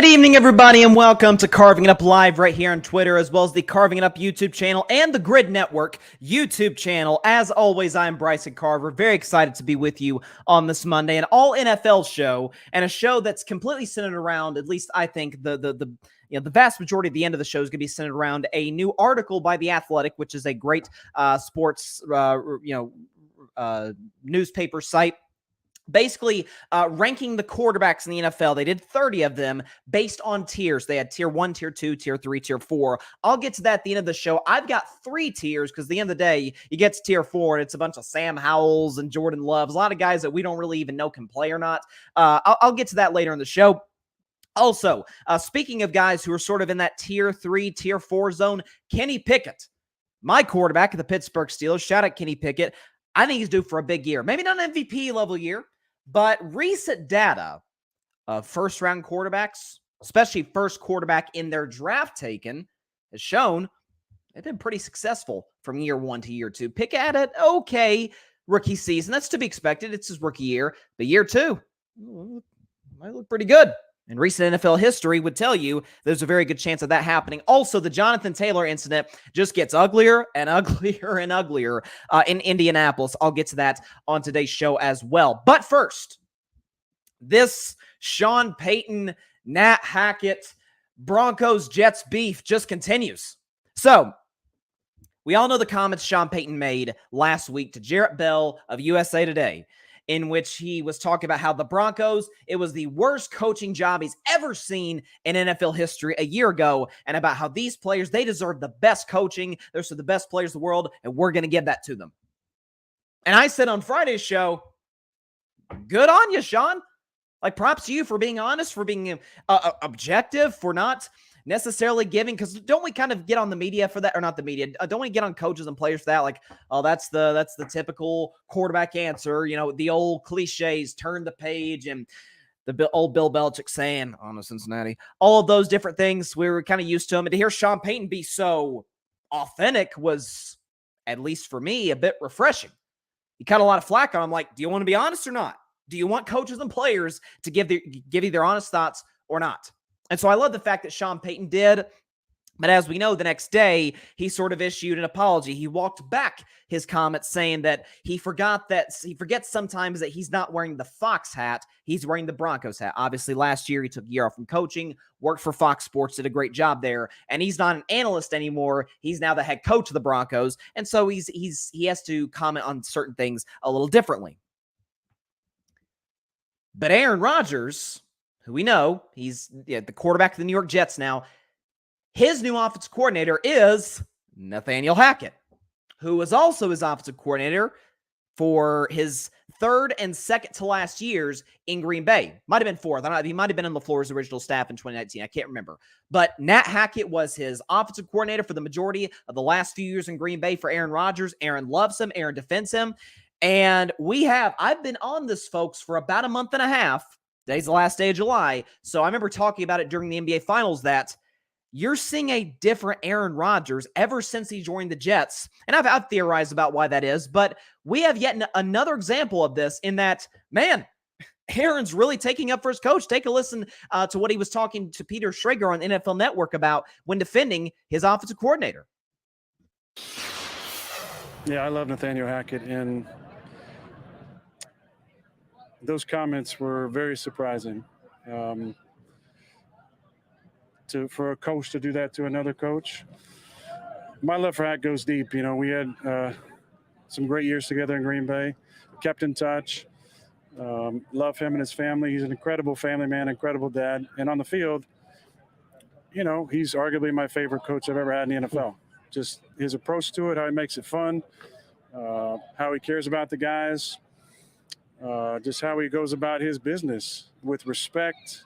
evening, everybody, and welcome to Carving It Up Live right here on Twitter, as well as the Carving It Up YouTube channel and the Grid Network YouTube channel. As always, I'm Bryson Carver, very excited to be with you on this Monday, an all-NFL show, and a show that's completely centered around, at least I think, the vast majority of the end of the show is going to be centered around a new article by The Athletic, which is a great sports newspaper site. Basically, ranking the quarterbacks in the NFL. They did 30 of them based on tiers. They had tier 1, tier 2, tier 3, tier 4. I'll get to that at the end of the show. I've got 3 tiers because at the end of the day, you get to tier 4, and it's a bunch of Sam Howells and Jordan Loves, a lot of guys that we don't really even know can play or not. I'll get to that later in the show. Also, speaking of guys who are sort of in that tier 3, tier 4 zone, Kenny Pickett, my quarterback of the Pittsburgh Steelers. Shout out Kenny Pickett. I think he's due for a big year. Maybe not an MVP level year, but recent data of first-round quarterbacks, especially first quarterback in their draft taken, has shown they've been pretty successful from year 1 to year 2. Pick at it, okay, rookie season. That's to be expected. It's his rookie year. But year 2, might look pretty good. And recent NFL history would tell you there's a very good chance of that happening. Also, the Jonathan Taylor incident just gets uglier and uglier and uglier in Indianapolis. I'll get to that on today's show as well. But first, this Sean Payton, Nat Hackett, Broncos-Jets beef just continues. So, we all know the comments Sean Payton made last week to Jarrett Bell of USA Today, in which he was talking about how the Broncos, it was the worst coaching job he's ever seen in NFL history a year ago, and about how these players, they deserve the best coaching. They're some of the best players in the world, and we're going to give that to them. And I said on Friday's show, good on you, Sean. Like, props to you for being honest, for being objective, for not necessarily giving, because don't we kind of get on the media for that, or not the media, don't we get on coaches and players for that, like, oh, that's the typical quarterback answer, the old cliches, turn the page, and the old Bill Belichick saying on a Cincinnati, all of those different things, we were kind of used to them, and to hear Sean Payton be so authentic was, at least for me, a bit refreshing. He cut a lot of flack on him, like, do you want to be honest or not? Do you want coaches and players to give you their honest thoughts or not? And so I love the fact that Sean Payton did, but as we know, the next day, he sort of issued an apology. He walked back his comments saying that he forgets sometimes that he's not wearing the Fox hat, he's wearing the Broncos hat. Obviously, last year, he took a year off from coaching, worked for Fox Sports, did a great job there, and he's not an analyst anymore. He's now the head coach of the Broncos, and so he has to comment on certain things a little differently. But Aaron Rodgers, who we know, he's the quarterback of the New York Jets now, his new offensive coordinator is Nathaniel Hackett, who was also his offensive coordinator for his third and second to last years in Green Bay. Might have been fourth. I don't know. He might have been on LaFleur's original staff in 2019. I can't remember. But Nat Hackett was his offensive coordinator for the majority of the last few years in Green Bay for Aaron Rodgers. Aaron loves him. Aaron defends him. And I've been on this, folks, for about a month and a half. Today's the last day of July. So I remember talking about it during the NBA Finals that you're seeing a different Aaron Rodgers ever since he joined the Jets. And I've theorized about why that is, but we have yet another example of this in that, man, Aaron's really taking up for his coach. Take a listen to what he was talking to Peter Schrager on NFL Network about when defending his offensive coordinator. Yeah, I love Nathaniel Hackett, and those comments were very surprising. For a coach to do that to another coach. My love for Hack goes deep. We had some great years together in Green Bay, kept in touch. Love him and his family. He's an incredible family man, incredible dad. And on the field, he's arguably my favorite coach I've ever had in the NFL. Just his approach to it, how he makes it fun, how he cares about the guys, just how he goes about his business with respect,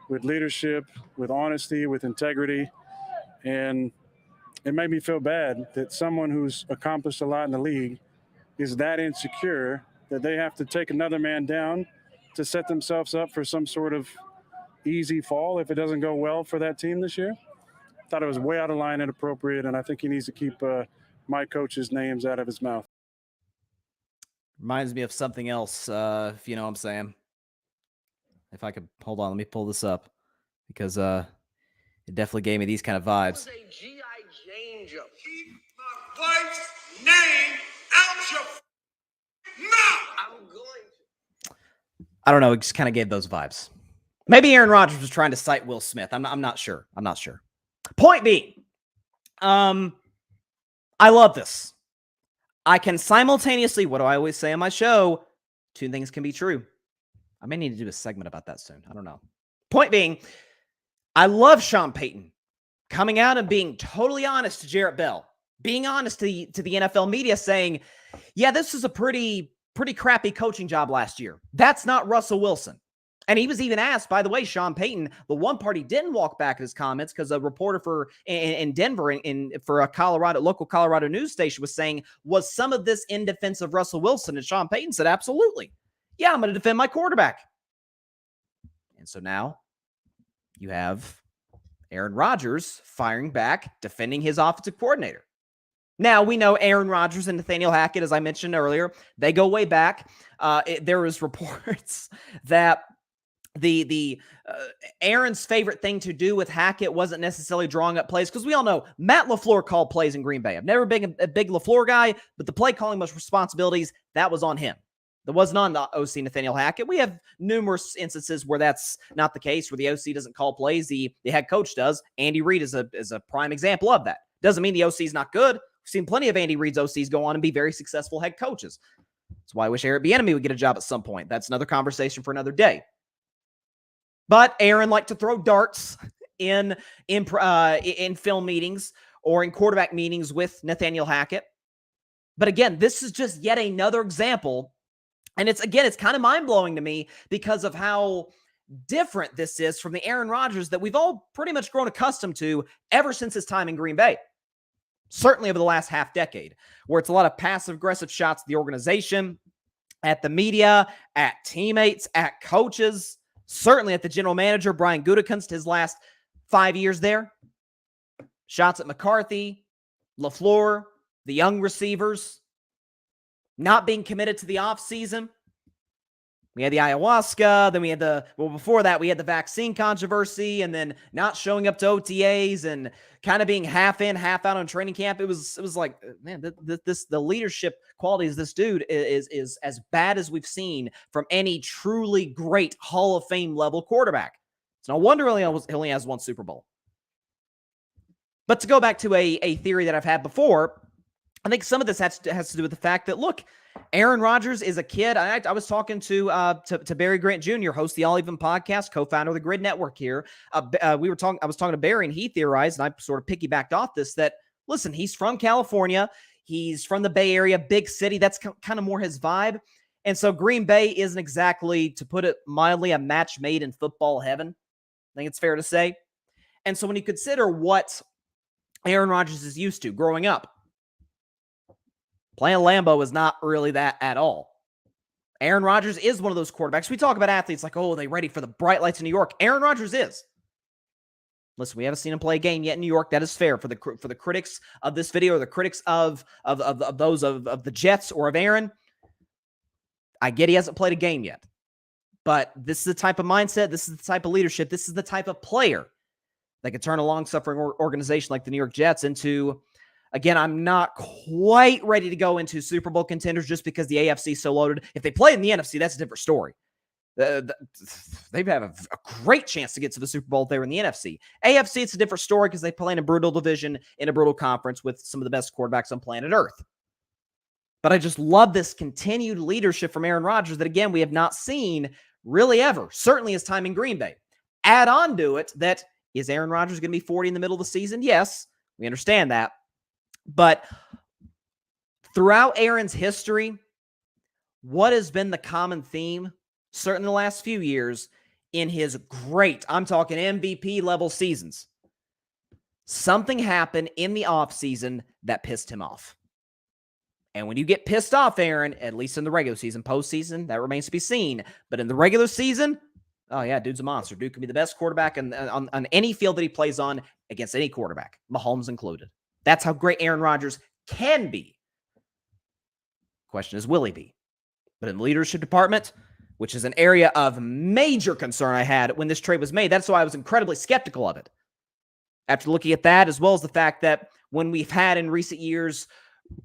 with leadership, with honesty, with integrity. And it made me feel bad that someone who's accomplished a lot in the league is that insecure that they have to take another man down to set themselves up for some sort of easy fall if it doesn't go well for that team this year. Thought it was way out of line, inappropriate, and I think he needs to keep my coach's names out of his mouth. Reminds me of something else, if you know what I'm saying. If I could, hold on, let me pull this up. because it definitely gave me these kind of vibes. A G.I. Jane joke. Keep my wife's name out your mouth. I'm going to. I don't know. It just kind of gave those vibes. Maybe Aaron Rodgers was trying to cite Will Smith. I'm not sure. I'm not sure. Point being, I love this. I can simultaneously, what do I always say on my show? Two things can be true. I may need to do a segment about that soon. I don't know. Point being, I love Sean Payton coming out and being totally honest to Jarrett Bell, being honest to the NFL media, saying, yeah, this is a pretty crappy coaching job last year. That's not Russell Wilson. And he was even asked, by the way, Sean Payton, the one part he didn't walk back his comments because a reporter in Denver for a local Colorado news station was saying, was some of this in defense of Russell Wilson? And Sean Payton said, absolutely. Yeah, I'm going to defend my quarterback. And so now you have Aaron Rodgers firing back, defending his offensive coordinator. Now, we know Aaron Rodgers and Nathaniel Hackett, as I mentioned earlier, they go way back. There was reports that Aaron's favorite thing to do with Hackett wasn't necessarily drawing up plays, because we all know Matt LaFleur called plays in Green Bay. I've never been a big LaFleur guy, but the play calling responsibilities, that was on him. That wasn't on the OC Nathaniel Hackett. We have numerous instances where that's not the case, where the OC doesn't call plays, the head coach does. Andy Reid is a prime example of that. Doesn't mean the OC is not good. We've seen plenty of Andy Reid's OCs go on and be very successful head coaches. That's why I wish Eric Bieniemy would get a job at some point. That's another conversation for another day. But Aaron liked to throw darts in film meetings or in quarterback meetings with Nathaniel Hackett. But again, this is just yet another example. And it's kind of mind-blowing to me because of how different this is from the Aaron Rodgers that we've all pretty much grown accustomed to ever since his time in Green Bay. Certainly over the last half decade, where it's a lot of passive-aggressive shots at the organization, at the media, at teammates, at coaches. Certainly at the general manager, Brian Gutekunst, his last 5 years there. Shots at McCarthy, LaFleur, the young receivers, not being committed to the offseason. We had the ayahuasca, then we had before that, we had the vaccine controversy, and then not showing up to OTAs and kind of being half in, half out on training camp. It was like, man, the leadership qualities of this dude is as bad as we've seen from any truly great Hall of Fame level quarterback. It's no wonder he only has one Super Bowl. But to go back to a theory that I've had before, I think some of this has to do with the fact that, look, Aaron Rodgers is a kid. I was talking to Barry Grant Jr., host the All Even podcast, co-founder of the Grid Network here. I was talking to Barry, and he theorized, and I sort of piggybacked off this, that, listen, he's from California. He's from the Bay Area, big city. That's kind of more his vibe. And so Green Bay isn't exactly, to put it mildly, a match made in football heaven. I think it's fair to say. And so when you consider what Aaron Rodgers is used to growing up, playing Lambeau is not really that at all. Aaron Rodgers is one of those quarterbacks. We talk about athletes like, oh, they ready for the bright lights in New York. Aaron Rodgers is. Listen, we haven't seen him play a game yet in New York. That is fair for the critics of this video, or the critics of the Jets or of Aaron. I get he hasn't played a game yet, but this is the type of mindset. This is the type of leadership. This is the type of player that could turn a long-suffering organization like the New York Jets into. Again, I'm not quite ready to go into Super Bowl contenders just because the AFC is so loaded. If they play in the NFC, that's a different story. They have a great chance to get to the Super Bowl if they were in the NFC. AFC, it's a different story because they play in a brutal division, in a brutal conference with some of the best quarterbacks on planet Earth. But I just love this continued leadership from Aaron Rodgers that, again, we have not seen really ever. Certainly his time in Green Bay. Add on to it that, is Aaron Rodgers going to be 40 in the middle of the season? Yes, we understand that. But throughout Aaron's history, what has been the common theme, certainly the last few years, in his great, I'm talking MVP level seasons? Something happened in the offseason that pissed him off. And when you get pissed off, Aaron, at least in the regular season, postseason, that remains to be seen. But in the regular season, oh yeah, dude's a monster. Dude can be the best quarterback on any field that he plays on against any quarterback, Mahomes included. That's how great Aaron Rodgers can be. Question is, will he be? But in the leadership department, which is an area of major concern I had when this trade was made. That's why I was incredibly skeptical of it. After looking at that, as well as the fact that when we've had in recent years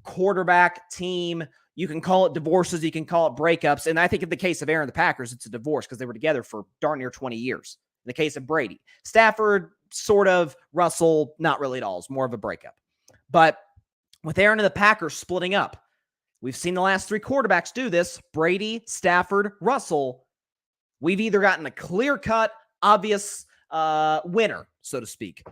quarterback team, you can call it divorces, you can call it breakups. And I think in the case of Aaron, the Packers, it's a divorce because they were together for darn near 20 years. In the case of Brady, Stafford, sort of, Russell, not really at all. It's more of a breakup. But with Aaron and the Packers splitting up, we've seen the last three quarterbacks do this: Brady, Stafford, Russell. We've either gotten a clear-cut, obvious winner, so to speak.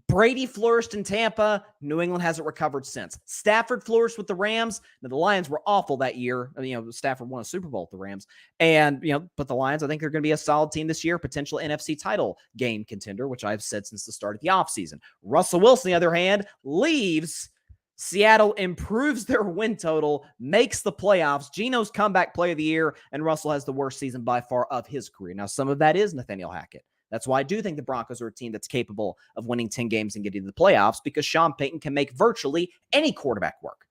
Brady flourished in Tampa. New England hasn't recovered since. Stafford flourished with the Rams. Now, the Lions were awful that year. Stafford won a Super Bowl with the Rams. And, but the Lions, I think they're going to be a solid team this year, potential NFC title game contender, which I've said since the start of the offseason. Russell Wilson, on the other hand, leaves. Seattle improves their win total, makes the playoffs. Geno's comeback player of the year, and Russell has the worst season by far of his career. Now, some of that is Nathaniel Hackett. That's why I do think the Broncos are a team that's capable of winning 10 games and getting to the playoffs, because Sean Payton can make virtually any quarterback work.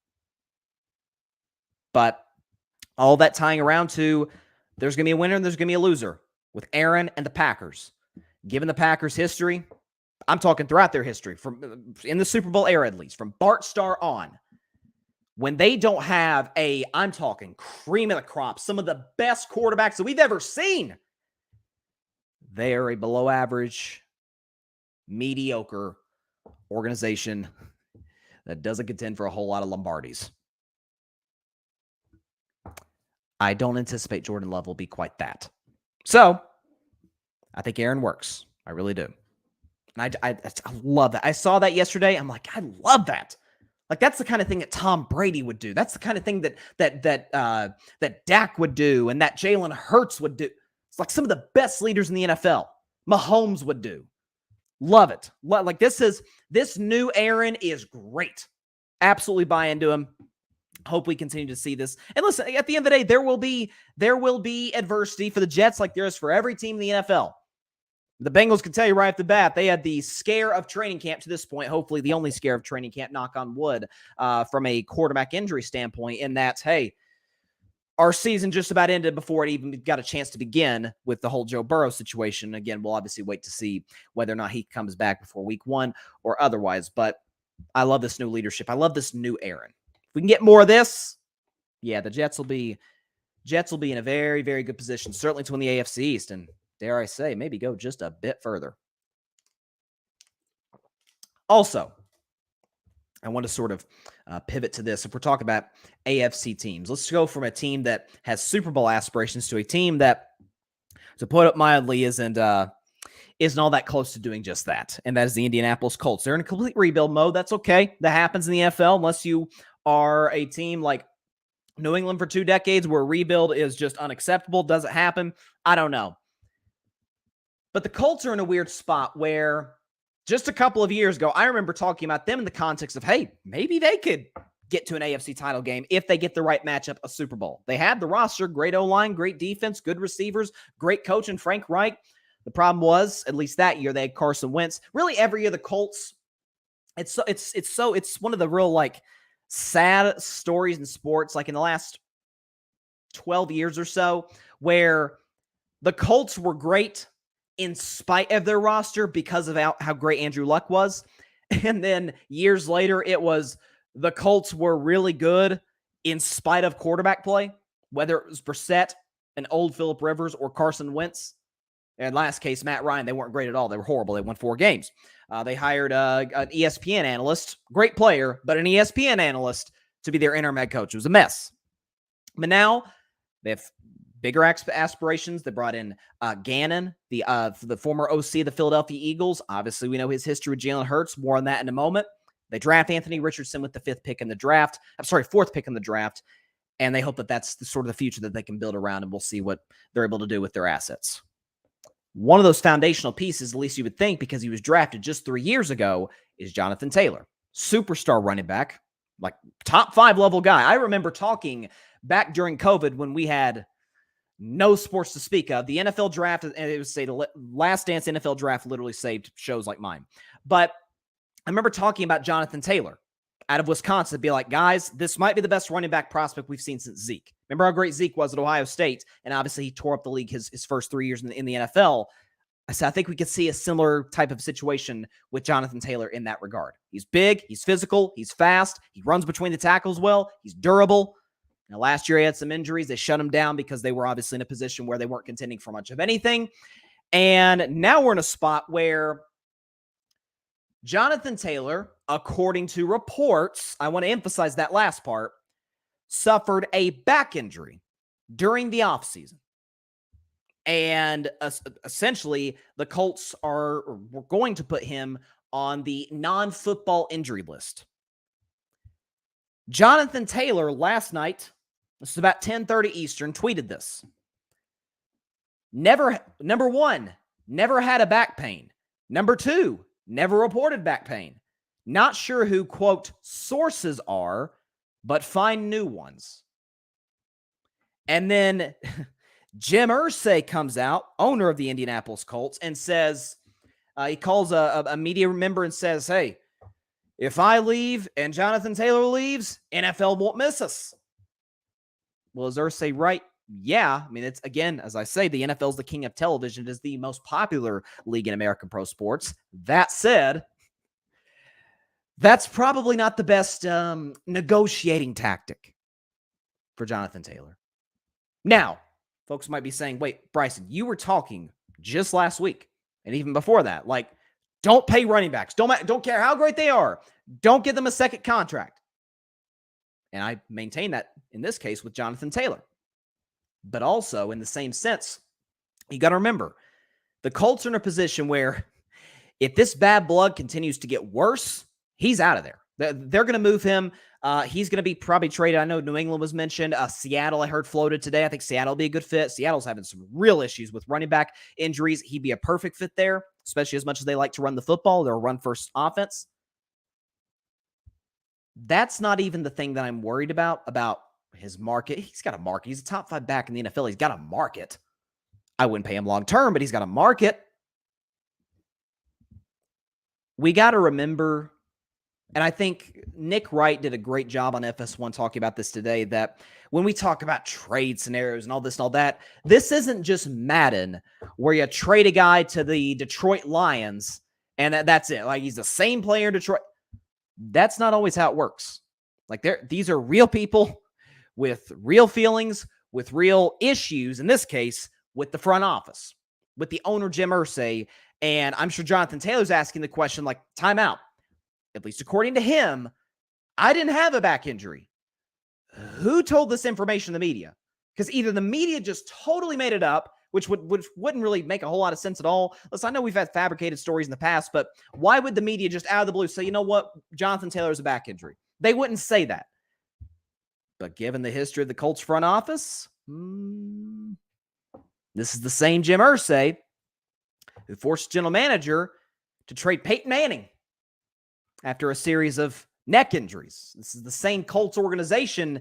But all that tying around to there's going to be a winner and there's going to be a loser with Aaron and the Packers. Given the Packers' history, I'm talking throughout their history, from in the Super Bowl era at least, from Bart Starr on, when they don't have I'm talking cream of the crop, some of the best quarterbacks that we've ever seen, they are a below average, mediocre organization that doesn't contend for a whole lot of Lombardis. I don't anticipate Jordan Love will be quite that. So, I think Aaron works. I really do. And I love that. I saw that yesterday. I'm like, I love that. Like, that's the kind of thing that Tom Brady would do. That's the kind of thing that Dak would do and that Jalen Hurts would do. It's like some of the best leaders in the NFL. Mahomes would do. Love it. Like, this new Aaron is great. Absolutely buy into him. Hope we continue to see this. And listen, at the end of the day, there will be adversity for the Jets like there is for every team in the NFL. The Bengals can tell you right off the bat, they had the scare of training camp to this point, hopefully the only scare of training camp, knock on wood, from a quarterback injury standpoint, in that, hey, our season just about ended before it even got a chance to begin with the whole Joe Burrow situation. Again, we'll obviously wait to see whether or not he comes back before week 1 or otherwise. But I love this new leadership. I love this new Aaron. If we can get more of this, yeah, the Jets will be in a very, very good position, certainly to win the AFC East, and dare I say, maybe go just a bit further. Also, I want to sort of pivot to this. If we're talking about AFC teams, let's go from a team that has Super Bowl aspirations to a team that, to put it mildly, isn't all that close to doing just that. And that is the Indianapolis Colts. They're in a complete rebuild mode. That's okay. That happens in the NFL, unless you are a team like New England for 2 decades where rebuild is just unacceptable. Does it happen? I don't know. But the Colts are in a weird spot where just a couple of years ago, I remember talking about them in the context of, hey, maybe they could get to an AFC title game if they get the right matchup, a Super Bowl. They had the roster, great O-line, great defense, good receivers, great coach in Frank Reich. The problem was, at least that year, they had Carson Wentz. Really, every year the Colts, it's one of the real, like, sad stories in sports, like in the last 12 years or so, where the Colts were great in spite of their roster because of how great Andrew Luck was. And then years later, it was the Colts were really good in spite of quarterback play, whether it was Brissett, an old Phillip Rivers, or Carson Wentz. In last case, Matt Ryan, they weren't great at all. They were horrible. They won 4 games. They hired an ESPN analyst, great player, but an ESPN analyst to be their interim head coach. It was a mess. But now they have bigger aspirations. They brought in Gannon, the former OC of the Philadelphia Eagles. Obviously, we know his history with Jalen Hurts. More on that in a moment. They draft Anthony Richardson with the 4th pick in the draft. And they hope that that's the sort of the future that they can build around, and we'll see what they're able to do with their assets. One of those foundational pieces, at least you would think, because he was drafted just 3 years ago, is Jonathan Taylor. Superstar running back, like top 5 level guy. I remember talking back during COVID when we had no sports to speak of. The NFL draft, and it was the Last Dance NFL draft literally saved shows like mine. But I remember talking about Jonathan Taylor out of Wisconsin, be like, guys, this might be the best running back prospect we've seen since Zeke. Remember how great Zeke was at Ohio State, and obviously he tore up the league his first 3 years in the NFL. So I think we could see a similar type of situation with Jonathan Taylor in that regard. He's big, he's physical, he's fast, he runs between the tackles well, he's durable. Now, last year he had some injuries. They shut him down because they were obviously in a position where they weren't contending for much of anything. And now we're in a spot where Jonathan Taylor, according to reports, I want to emphasize that last part, suffered a back injury during the offseason. And essentially, the Colts were going to put him on the non-football injury list. Jonathan Taylor last night, this is about 10:30 Eastern, tweeted this. Number one, never had a back pain. Number two, never reported back pain. Not sure who, quote, sources are, but find new ones. And then Jim Irsay comes out, owner of the Indianapolis Colts, and says, he calls a media member and says, hey, if I leave and Jonathan Taylor leaves, NFL won't miss us. Well, is Irsay right? Yeah. I mean, it's, again, as I say, the NFL is the king of television. It is the most popular league in American pro sports. That said, that's probably not the best negotiating tactic for Jonathan Taylor. Now, folks might be saying, wait, Bryson, you were talking just last week, and even before that, like, don't pay running backs. Don't care how great they are. Don't give them a second contract. And I maintain that in this case with Jonathan Taylor. But also, in the same sense, you got to remember, the Colts are in a position where if this bad blood continues to get worse, he's out of there. They're going to move him. He's going to be probably traded. I know New England was mentioned. Seattle, I heard, floated today. I think Seattle will be a good fit. Seattle's having some real issues with running back injuries. He'd be a perfect fit there, especially as much as they like to run the football. They're a run-first offense. That's not even the thing that I'm worried about his market. He's got a market. He's a top 5 back in the NFL. He's got a market. I wouldn't pay him long-term, but he's got a market. We got to remember, and I think Nick Wright did a great job on FS1 talking about this today, that when we talk about trade scenarios and all this and all that, this isn't just Madden where you trade a guy to the Detroit Lions and that's it. Like, he's the same player in Detroit. That's not always how it works. Like, these are real people with real feelings, with real issues, in this case, with the front office, with the owner, Jim Irsay. And I'm sure Jonathan Taylor's asking the question, like, time out. At least according to him, I didn't have a back injury. Who told this information to the media? Because either the media just totally made it up, which wouldn't really make a whole lot of sense at all. Listen, I know we've had fabricated stories in the past, but why would the media just out of the blue say, you know what, Jonathan Taylor's a back injury? They wouldn't say that. But given the history of the Colts front office, this is the same Jim Irsay who forced general manager to trade Peyton Manning after a series of neck injuries. This is the same Colts organization,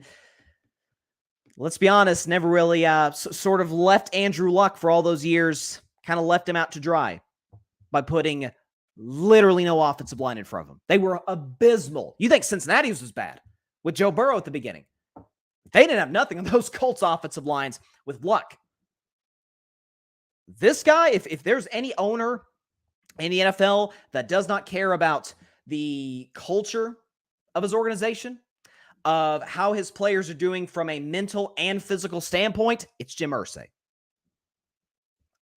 let's be honest, never really sort of left Andrew Luck for all those years, kind of left him out to dry by putting literally no offensive line in front of him. They were abysmal. You think Cincinnati's was bad with Joe Burrow at the beginning. They didn't have nothing on those Colts offensive lines with Luck. This guy, if there's any owner in the NFL that does not care about the culture of his organization, of how his players are doing from a mental and physical standpoint, it's Jim Irsay.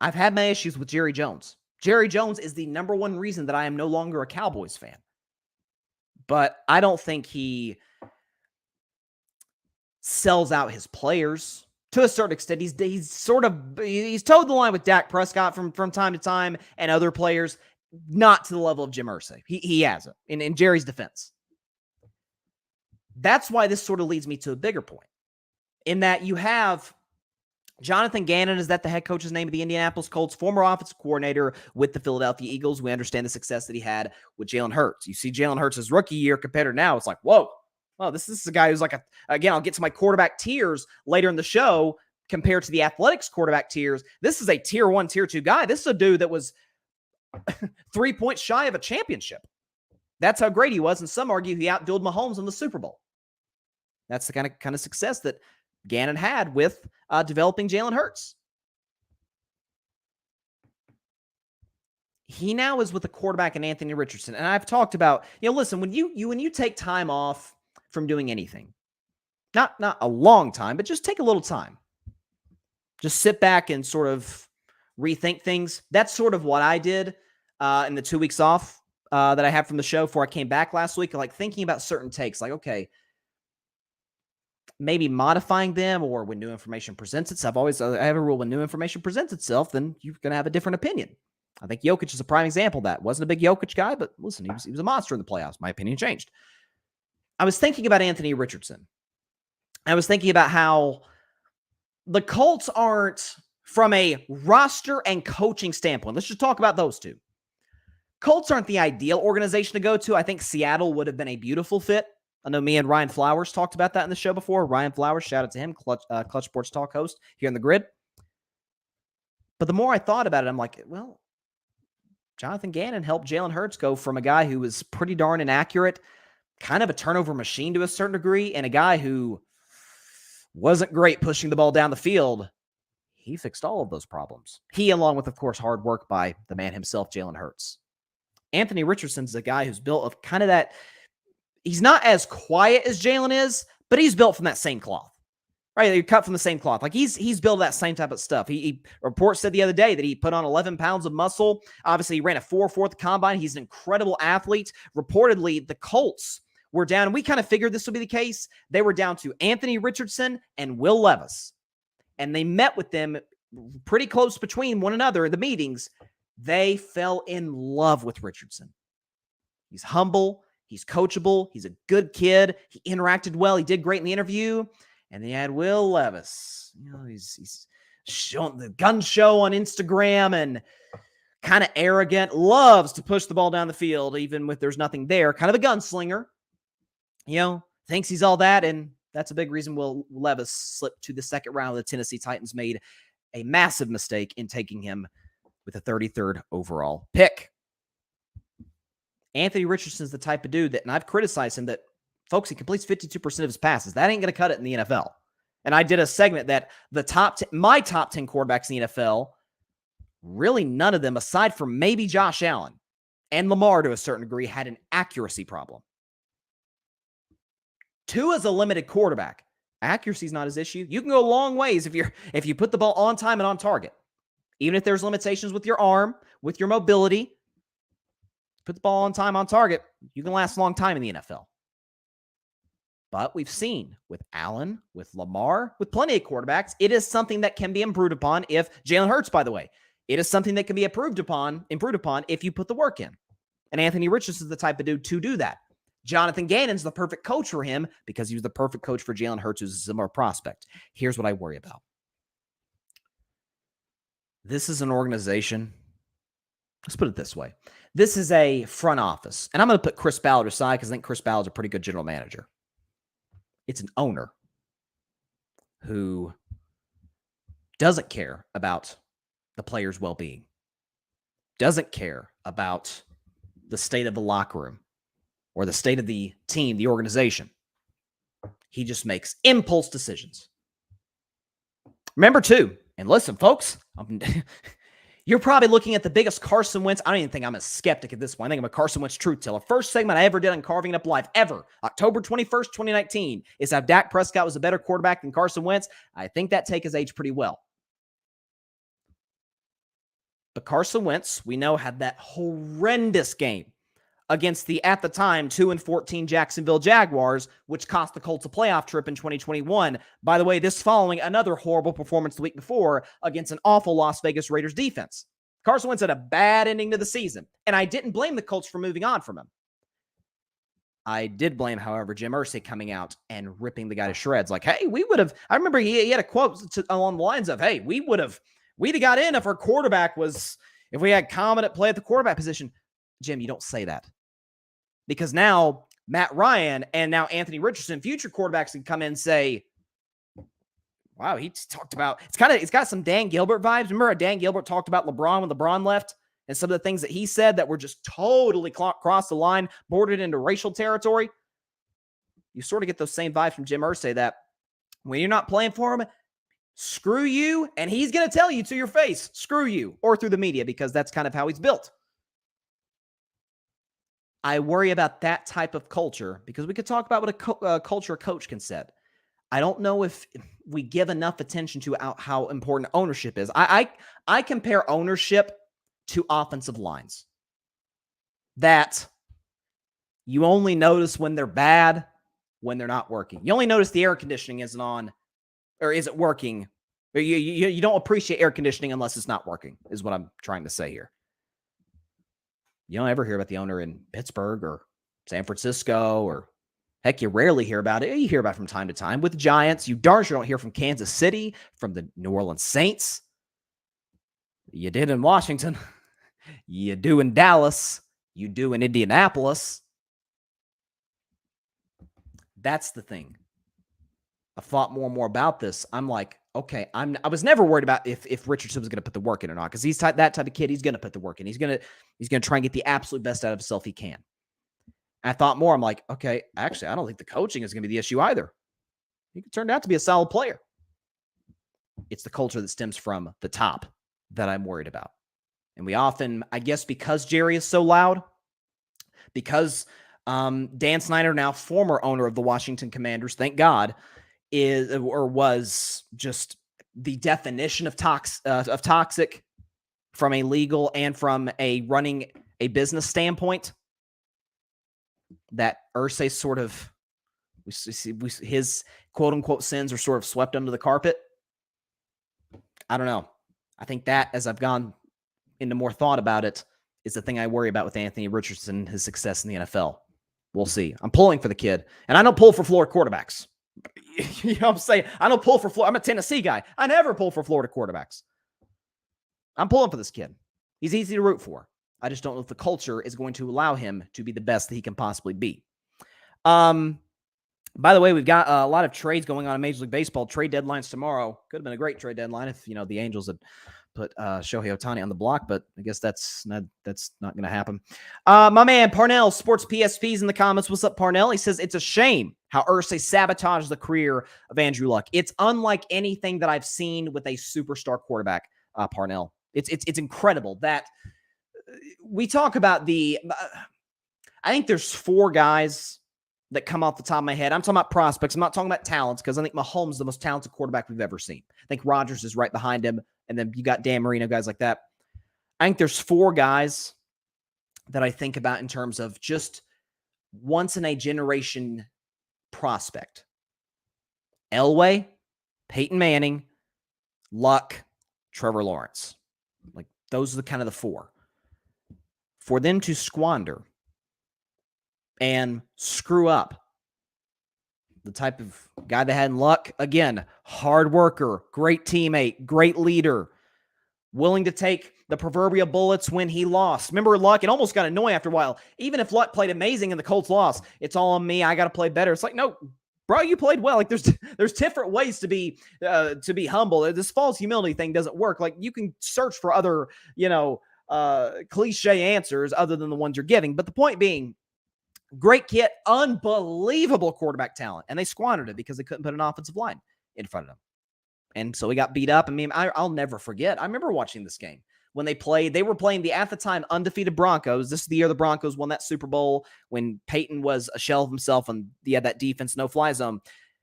I've had my issues with Jerry Jones. Jerry Jones is the number one reason that I am no longer a Cowboys fan. But I don't think he sells out his players. To a certain extent, he's towed the line with Dak Prescott from time to time and other players, not to the level of Jim Irsay. He hasn't, in Jerry's defense. That's why this sort of leads me to a bigger point, in that you have Jonathan Gannon, is that the head coach's name of the Indianapolis Colts, former offensive coordinator with the Philadelphia Eagles. We understand the success that he had with Jalen Hurts. You see Jalen Hurts' rookie year compared to now, it's like, whoa. Oh, this is a guy who's like again, I'll get to my quarterback tiers later in the show compared to the Athletics quarterback tiers. This is a tier 1, tier 2 guy. This is a dude that was 3 points shy of a championship. That's how great he was. And some argue he outdueled Mahomes in the Super Bowl. That's the kind of success that Gannon had with developing Jalen Hurts. He now is with a quarterback in Anthony Richardson. And I've talked about, listen, when you take time off from doing anything, not a long time, but just take a little time. Just sit back and sort of rethink things. That's sort of what I did in the 2 weeks off that I had from the show before I came back last week. Like thinking about certain takes, like, okay, maybe modifying them, or when new information presents itself. I have a rule: when new information presents itself, then you're going to have a different opinion. I think Jokic is a prime example of that. Wasn't a big Jokic guy, but listen, he was a monster in the playoffs. My opinion changed. I was thinking about Anthony Richardson. I was thinking about how the Colts aren't, from a roster and coaching standpoint, let's just talk about those two. Colts aren't the ideal organization to go to. I think Seattle would have been a beautiful fit. I know me and Ryan Flowers talked about that in the show before. Ryan Flowers, shout out to him, Clutch Sports Talk host here in the Grid. But the more I thought about it, I'm like, well, Jonathan Gannon helped Jalen Hurts go from a guy who was pretty darn inaccurate, kind of a turnover machine to a certain degree, and a guy who wasn't great pushing the ball down the field. He fixed all of those problems. He, along with, of course, hard work by the man himself, Jalen Hurts. Anthony Richardson's a guy who's built of kind of that. He's not as quiet as Jalen is, but he's built from that same cloth. Right, you're cut from the same cloth. Like he's built that same type of stuff. Report said the other day that he put on 11 pounds of muscle. Obviously, he ran a 4.4 at the combine. He's an incredible athlete. Reportedly, the Colts were down, and we kind of figured this would be the case. They were down to Anthony Richardson and Will Levis, and they met with them pretty close between one another in the meetings. They fell in love with Richardson. He's humble. He's coachable. He's a good kid. He interacted well. He did great in the interview. And they had Will Levis. He's showing the gun show on Instagram and kind of arrogant, loves to push the ball down the field, even if there's nothing there. Kind of a gunslinger. Thinks he's all that. And that's a big reason Will Levis slipped to the second round. The Tennessee Titans made a massive mistake in taking him with a 33rd overall pick. Anthony Richardson's the type of dude that, and I've criticized him, that folks, he completes 52% of his passes. That ain't going to cut it in the NFL. And I did a segment that my top 10 quarterbacks in the NFL, really none of them, aside from maybe Josh Allen and Lamar to a certain degree, had an accuracy problem. Tua's a limited quarterback. Accuracy's not his issue. You can go a long ways if you put the ball on time and on target. Even if there's limitations with your arm, with your mobility, put the ball on time, on target, you can last a long time in the NFL. But we've seen with Allen, with Lamar, with plenty of quarterbacks, it is something that can be improved upon if Jalen Hurts, by the way, it is something that can be improved upon if you put the work in. And Anthony Richardson is the type of dude to do that. Jonathan Gannon's the perfect coach for him because he was the perfect coach for Jalen Hurts, who's a similar prospect. Here's what I worry about. This is an organization. Let's put it this way. This is a front office. And I'm going to put Chris Ballard aside because I think Chris Ballard's a pretty good general manager. It's an owner who doesn't care about the players' well-being, doesn't care about the state of the locker room or the state of the team, the organization. He just makes impulse decisions. Remember, too, and listen, folks, you're probably looking at the biggest Carson Wentz. I don't even think I'm a skeptic at this point. I think I'm a Carson Wentz truth teller. First segment I ever did on Carving It Up Live ever, October 21st, 2019, is how Dak Prescott was a better quarterback than Carson Wentz. I think that take has aged pretty well. But Carson Wentz, we know, had that horrendous game against the, at the time, 2-14 Jacksonville Jaguars, which cost the Colts a playoff trip in 2021. By the way, this following another horrible performance the week before against an awful Las Vegas Raiders defense. Carson Wentz had a bad ending to the season, and I didn't blame the Colts for moving on from him. I did blame, however, Jim Irsay coming out and ripping the guy to shreds. Like, hey, we would have, I remember he had a quote along the lines of, hey, we'd have got in if our quarterback was, if we had competent play at the quarterback position. Jim, you don't say that. Because now Matt Ryan and now Anthony Richardson, future quarterbacks, can come in and say, wow, he talked about, it's got some Dan Gilbert vibes. Remember how Dan Gilbert talked about LeBron when LeBron left and some of the things that he said that were just totally crossed the line, bordered into racial territory? You sort of get those same vibes from Jim Irsay that When you're not playing for him, screw you, and he's going to tell you to your face, screw you, or through the media, because that's kind of how he's built. I worry about that type of culture because we could talk about what a culture a coach can set. I don't know if we give enough attention to how important ownership is. I compare ownership to offensive lines. That you only notice when they're bad, when they're not working. You only notice the air conditioning isn't on or isn't working. Or you don't appreciate air conditioning unless it's not working, is what I'm trying to say here. You don't ever hear about the owner in Pittsburgh or San Francisco, or heck, you rarely hear about it. You hear about it from time to time with the Giants. You darn sure don't hear from Kansas City, from the New Orleans Saints. You did in Washington. You do in Dallas. You do in Indianapolis. That's the thing. I thought more and more about this. I'm like, okay, I was never worried about if Richardson was going to put the work in or not, because he's that type of kid. He's going to put the work in. He's going to try and get the absolute best out of himself he can. And I thought more. I'm like, okay, actually, I don't think the coaching is going to be the issue either. He could turn out to be a solid player. It's the culture that stems from the top that I'm worried about. And we often, I guess, because Jerry is so loud, because Dan Snyder, now former owner of the Washington Commanders, thank God, was just the definition of toxic from a legal and from a running a business standpoint. That Irsay sort of, his quote unquote sins are sort of swept under the carpet. I don't know. I think that, as I've gone into more thought about it, is the thing I worry about with Anthony Richardson, his success in the NFL. We'll see. I'm pulling for the kid, and I don't pull for Florida quarterbacks. You know what I'm saying? I don't pull for Florida. I'm a Tennessee guy. I never pull for Florida quarterbacks. I'm pulling for this kid. He's easy to root for. I just don't know if the culture is going to allow him to be the best that he can possibly be. By the way, we've got a lot of trades going on in Major League Baseball. Trade deadlines tomorrow. Could have been a great trade deadline if, the Angels had put Shohei Ohtani on the block, but I guess that's not going to happen. My man Parnell, Sports PSP's in the comments. What's up, Parnell? He says, it's a shame how Irsay sabotaged the career of Andrew Luck. It's unlike anything that I've seen with a superstar quarterback, Parnell. It's incredible that we talk about I think there's 4 guys that come off the top of my head. I'm talking about prospects. I'm not talking about talents, because I think Mahomes is the most talented quarterback we've ever seen. I think Rodgers is right behind him. And then you got Dan Marino, guys like that. I think there's 4 guys that I think about in terms of just once in a generation prospect. Elway, Peyton Manning, Luck, Trevor Lawrence. Like, those are kind of the 4. For them to squander and screw up the type of guy they had in Luck, again, hard worker, great teammate, great leader, willing to take the proverbial bullets when he lost. Remember Luck? It almost got annoying after a while. Even if Luck played amazing and the Colts lost, it's all on me. I got to play better. It's like, no, bro, you played well. Like, there's different ways to be humble. This false humility thing doesn't work. Like, you can search for other, cliche answers other than the ones you're giving. But the point being, great kid, unbelievable quarterback talent. And they squandered it because they couldn't put an offensive line in front of them. And so he got beat up. I mean, I'll never forget. I remember watching this game when they were playing the, at the time, undefeated Broncos. This is the year the Broncos won that Super Bowl when Peyton was a shell of himself and he had that defense, no-fly zone.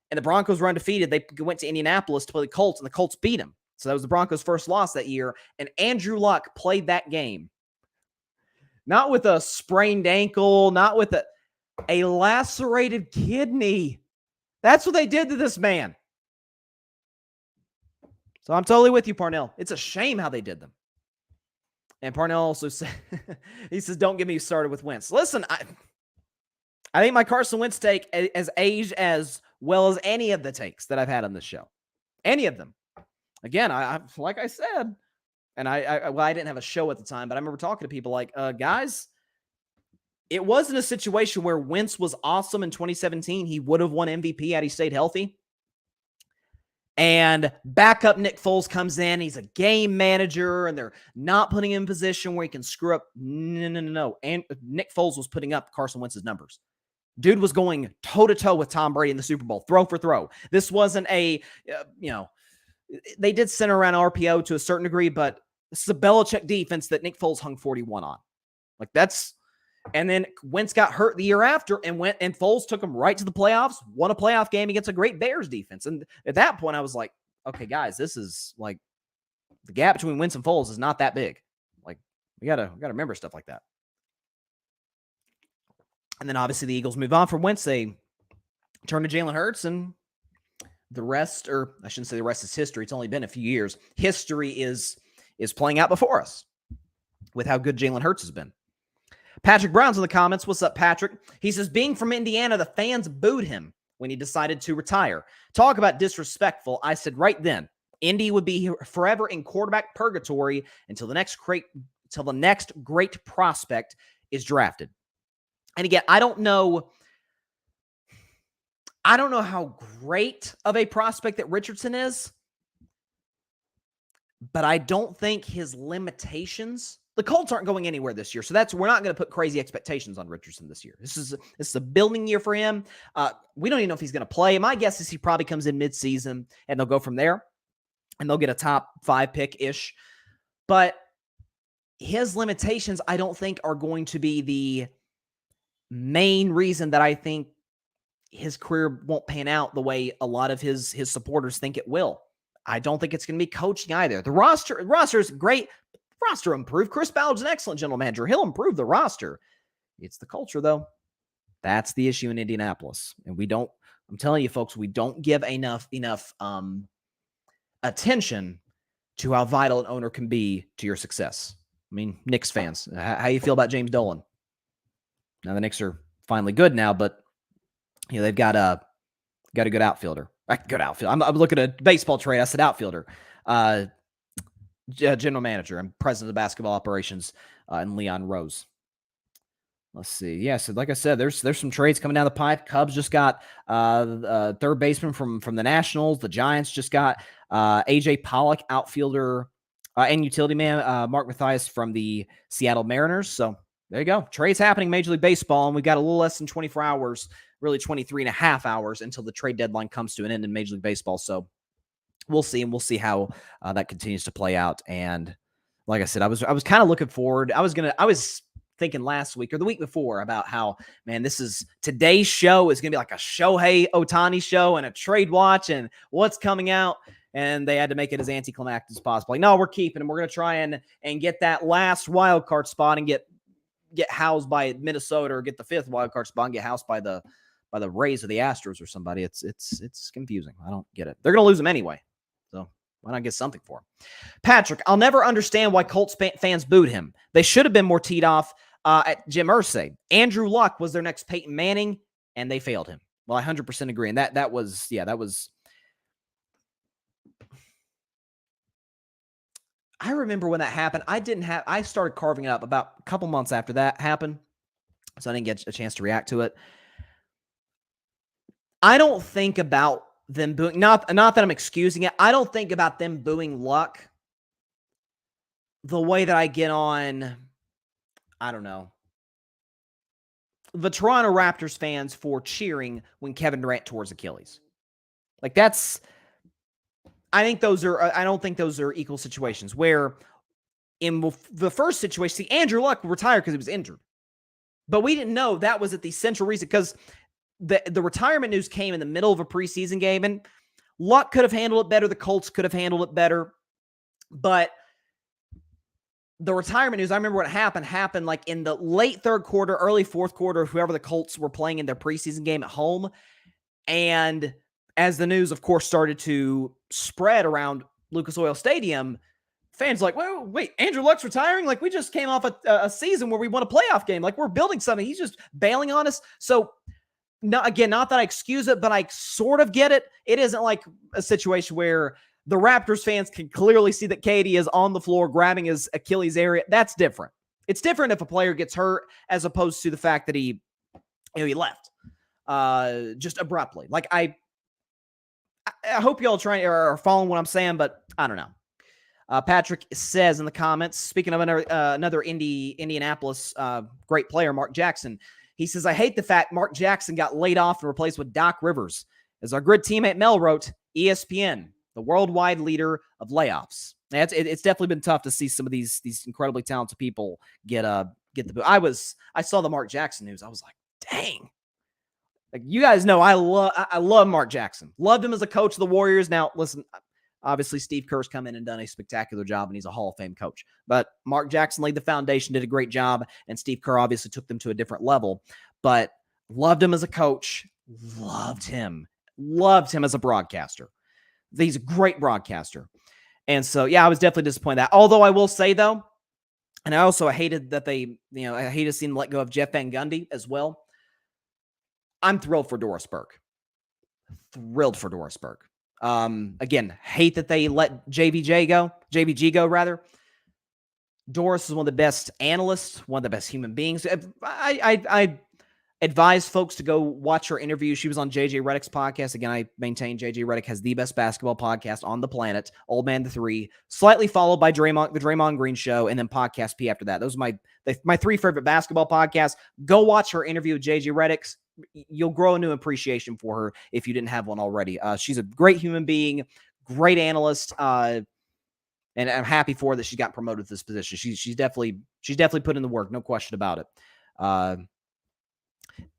And the Broncos were undefeated. They went to Indianapolis to play the Colts, and the Colts beat them. So that was the Broncos' first loss that year. And Andrew Luck played that game. Not with a sprained ankle, not with a lacerated kidney. That's what they did to this man. So I'm totally with you, Parnell. It's a shame how they did them. And Parnell also said, he says, don't get me started with Wentz. Listen, I think my Carson Wentz take has aged as well as any of the takes that I've had on this show. Any of them. Again, I like I said, and I didn't have a show at the time, but I remember talking to people like, guys, it wasn't a situation where Wentz was awesome in 2017. He would have won MVP had he stayed healthy. And backup Nick Foles comes in. He's a game manager, and they're not putting him in a position where he can screw up. No. And Nick Foles was putting up Carson Wentz's numbers. Dude was going toe-to-toe with Tom Brady in the Super Bowl, throw for throw. This wasn't a, they did center around RPO to a certain degree, but this is a Belichick defense that Nick Foles hung 41 on. Like that's, and then Wentz got hurt the year after and Foles took him right to the playoffs, won a playoff game against a great Bears defense. And at that point I was like, okay, guys, this is like the gap between Wentz and Foles is not that big. Like we gotta remember stuff like that. And then obviously the Eagles move on from Wentz. They turn to Jalen Hurts, and the rest, or I shouldn't say the rest is history. It's only been a few years. History is playing out before us with how good Jalen Hurts has been. Patrick Brown's in the comments. What's up, Patrick? He says, being from Indiana, the fans booed him when he decided to retire. Talk about disrespectful. I said right then, Indy would be forever in quarterback purgatory until the next great prospect is drafted. And again, I don't know how great of a prospect that Richardson is, but I don't think his limitations, the Colts aren't going anywhere this year. So we're not going to put crazy expectations on Richardson this year. This is a building year for him. We don't even know if he's going to play. My guess is he probably comes in midseason and they'll go from there and they'll get a top 5 pick-ish. But his limitations, I don't think are going to be the main reason that I think his career won't pan out the way a lot of his supporters think it will. I don't think it's going to be coaching either. The roster is great. Roster improved. Chris Ballard's an excellent general manager. He'll improve the roster. It's the culture, though. That's the issue in Indianapolis. And I'm telling you, folks, we don't give enough attention to how vital an owner can be to your success. I mean, Knicks fans, how you feel about James Dolan? Now, the Knicks are finally good now, but they've got a good outfielder. Good outfielder. I'm looking at a baseball trade. I said outfielder. General manager and president of basketball operations and Leon Rose. Let's see. Yeah, so like I said, there's some trades coming down the pipe. Cubs just got third baseman from the Nationals. The Giants just got AJ Pollock, outfielder and utility man, Mark Mathias from the Seattle Mariners. So there you go. Trades happening in Major League Baseball, and we've got a little less than 24 hours, really 23 and a half hours until the trade deadline comes to an end in Major League Baseball. So we'll see, and we'll see how that continues to play out. And like I said, I was kind of looking forward. I was thinking last week or the week before about how, man, today's show is going to be like a Shohei Ohtani show and a trade watch and what's coming out. And they had to make it as anticlimactic as possible. Like, no, we're keeping him. We're going to try and get that last wild card spot and get housed by Minnesota, or get the 5th wild card spot and get housed by the Rays or the Astros or somebody. It's confusing. I don't get it. They're going to lose them anyway. So why not get something for him? Patrick, I'll never understand why Colts fans booed him. They should have been more teed off at Jim Irsay. Andrew Luck was their next Peyton Manning, and they failed him. Well, I 100% agree. And that was. I remember when that happened. I started carving it up about a couple months after that happened, so I didn't get a chance to react to it. I don't think about them booing, not that I'm excusing it. I don't think about them booing Luck the way that I get on, I don't know, the Toronto Raptors fans for cheering when Kevin Durant tore his Achilles. Like I don't think those are equal situations, where in the first situation, see, Andrew Luck retired because he was injured. But we didn't know that was at the central reason, because the retirement news came in the middle of a preseason game, and Luck could have handled it better. The Colts could have handled it better. But the retirement news, I remember what happened like in the late third quarter, early fourth quarter, whoever the Colts were playing in their preseason game at home. And as the news, of course, started to spread around Lucas Oil Stadium, fans like, wait, Andrew Luck's retiring? Like, we just came off a season where we won a playoff game. Like, we're building something. He's just bailing on us. So, not that I excuse it, but I sort of get it. It isn't like a situation where the Raptors fans can clearly see that KD is on the floor grabbing his Achilles area. That's different. It's different if a player gets hurt as opposed to the fact that he left just abruptly. Like, I hope y'all are following what I'm saying, but I don't know. Patrick says in the comments, speaking of another Indianapolis great player, Mark Jackson, He says, I hate the fact Mark Jackson got laid off and replaced with Doc Rivers. As our good teammate Mel wrote, ESPN, the worldwide leader of layoffs. It's definitely been tough to see some of these incredibly talented people get the boot. I saw the Mark Jackson news. I was like, dang. Like, you guys know I love Mark Jackson. Loved him as a coach of the Warriors. Now, listen, obviously Steve Kerr's come in and done a spectacular job, and he's a Hall of Fame coach. But Mark Jackson laid the foundation, did a great job, and Steve Kerr obviously took them to a different level. But loved him as a coach. Loved him as a broadcaster. He's a great broadcaster. And so, yeah, I was definitely disappointed that. Although I will say, though, and I also hated that I hated seeing them let go of Jeff Van Gundy as well. I'm thrilled for Doris Burke. Again, hate that they let JVG go rather. Doris is one of the best analysts, one of the best human beings. I advise folks to go watch her interview. She was on JJ Redick's podcast. Again, I maintain JJ Redick has the best basketball podcast on the planet. Old Man the Three, slightly followed by the Draymond Green Show, and then Podcast P after that. Those are my three favorite basketball podcasts. Go watch her interview with JJ Redick. You'll grow a new appreciation for her if you didn't have one already. She's a great human being, great analyst, and I'm happy for her that she got promoted to this position. She's definitely put in the work, no question about it.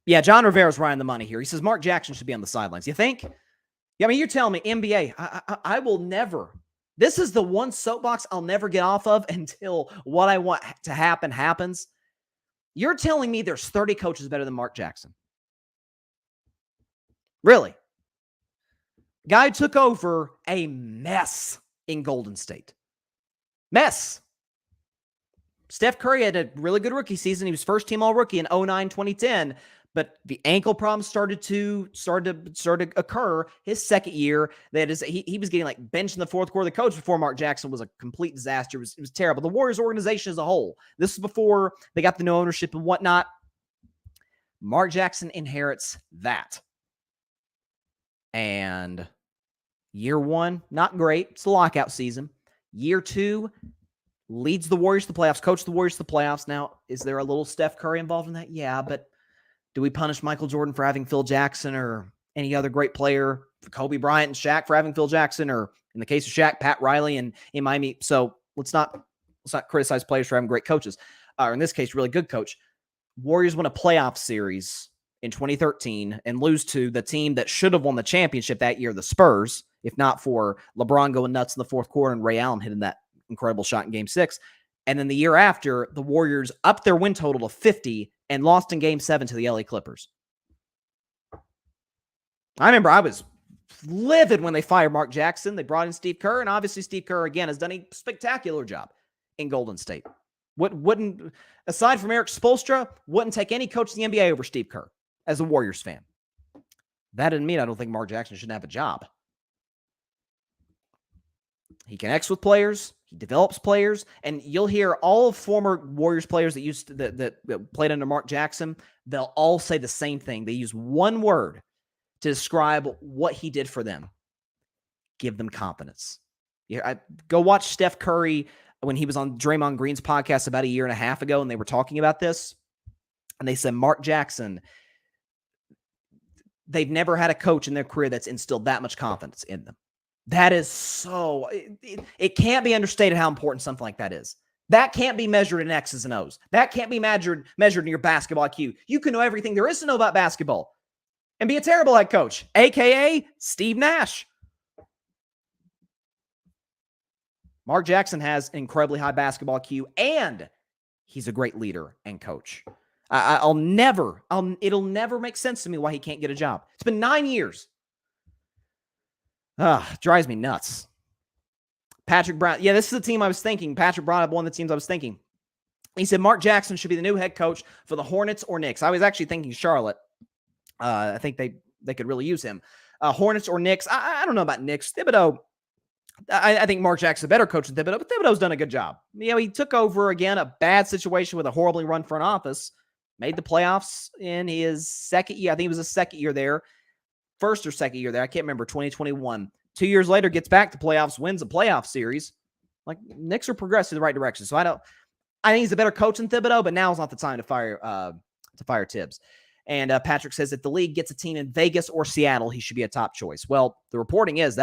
Yeah, John Rivera's right on the money here. He says Mark Jackson should be on the sidelines. You think? Yeah, I mean, you're telling me NBA. I will never. This is the one soapbox I'll never get off of until what I want to happen happens. You're telling me there's 30 coaches better than Mark Jackson? Really? Guy took over a mess in Golden State. Mess. Steph Curry had a really good rookie season. He was first team all rookie in 2009-2010, but the ankle problems started to occur his second year. He was getting like benched in the fourth quarter. The coach before Mark Jackson was a complete disaster. It was terrible. The Warriors organization as a whole. This is before they got the new ownership and whatnot. Mark Jackson inherits that. And year one, not great. It's the lockout season. Year two, leads the Warriors to the playoffs, coached the Warriors to the playoffs. Now, is there a little Steph Curry involved in that? Yeah, but do we punish Michael Jordan for having Phil Jackson or any other great player, Kobe Bryant and Shaq for having Phil Jackson, or in the case of Shaq, Pat Riley in Miami? So let's not criticize players for having great coaches, or in this case, really good coach. Warriors won a playoff series in 2013 and lose to the team that should have won the championship that year, the Spurs, if not for LeBron going nuts in the fourth quarter and Ray Allen hitting that incredible shot in Game 6. And then the year after, the Warriors upped their win total to 50 and lost in Game 7 to the LA Clippers. I remember I was livid when they fired Mark Jackson. They brought in Steve Kerr, and obviously Steve Kerr, again, has done a spectacular job in Golden State. Wouldn't, aside from Eric Spoelstra, wouldn't take any coach in the NBA over Steve Kerr as a Warriors fan. That didn't mean I don't think Mark Jackson shouldn't have a job. He connects with players. He develops players. And you'll hear all of former Warriors players that played under Mark Jackson, they'll all say the same thing. They use one word to describe what he did for them. Give them confidence. Go watch Steph Curry when he was on Draymond Green's podcast about a year and a half ago, and they were talking about this. And they said, Mark Jackson, they've never had a coach in their career that's instilled that much confidence in them. That is so, it can't be understated how important something like that is. That can't be measured in X's and O's. That can't be measured in your basketball IQ. You can know everything there is to know about basketball and be a terrible head coach, a.k.a. Steve Nash. Mark Jackson has an incredibly high basketball IQ, and he's a great leader and coach. It'll never make sense to me why he can't get a job. It's been 9 years. Drives me nuts. Patrick Brown. Yeah, this is the team I was thinking. Patrick brought up one of the teams I was thinking. He said Mark Jackson should be the new head coach for the Hornets or Knicks. I was actually thinking Charlotte. I think they could really use him. Hornets or Knicks. I don't know about Knicks. Thibodeau. I think Mark Jackson's a better coach than Thibodeau, but Thibodeau's done a good job. He took over, again, a bad situation with a horribly run front office, made the playoffs in his second year. I think it was his second year there. First or second year there. I can't remember, 2021. 2 years later, gets back to playoffs, wins a playoff series. Like, Knicks are progressing in the right direction. So I think he's a better coach than Thibodeau, but now is not the time to to fire Tibbs. And Patrick says if the league gets a team in Vegas or Seattle, he should be a top choice. Well, the reporting is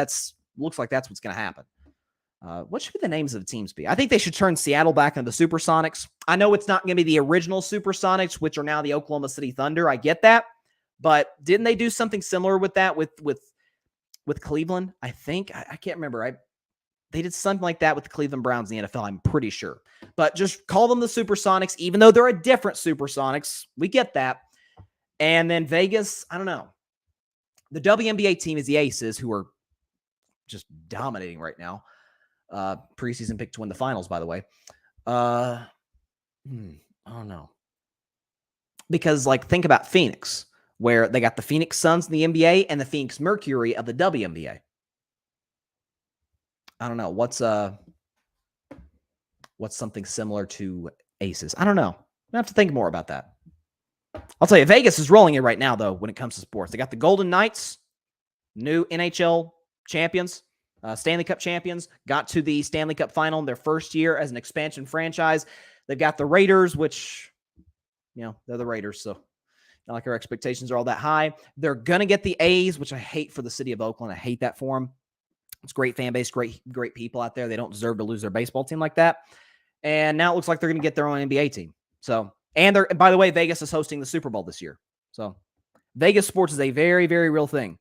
looks like that's what's going to happen. What should the names of the teams be? I think they should turn Seattle back into the Supersonics. I know it's not going to be the original Supersonics, which are now the Oklahoma City Thunder. I get that. But didn't they do something similar with that with Cleveland? I think. I can't remember. They did something like that with the Cleveland Browns in the NFL, I'm pretty sure. But just call them the Supersonics, even though they're a different Supersonics. We get that. And then Vegas, I don't know. The WNBA team is the Aces, who are just dominating right now. Preseason pick to win the finals, by the way. I don't know. Because, think about Phoenix, where they got the Phoenix Suns in the NBA and the Phoenix Mercury of the WNBA. I don't know. What's something similar to Aces? I don't know. I have to think more about that. I'll tell you, Vegas is rolling it right now, though, when it comes to sports. They got the Golden Knights, new NHL champions, Stanley Cup champions, got to the Stanley Cup final in their first year as an expansion franchise. They've got the Raiders, which, they're the Raiders, so not like our expectations are all that high. They're going to get the A's, which I hate for the city of Oakland. I hate that for them. It's great fan base, great people out there. They don't deserve to lose their baseball team like that. And now it looks like they're going to get their own NBA team. So, and by the way, Vegas is hosting the Super Bowl this year. So Vegas sports is a very, very real thing.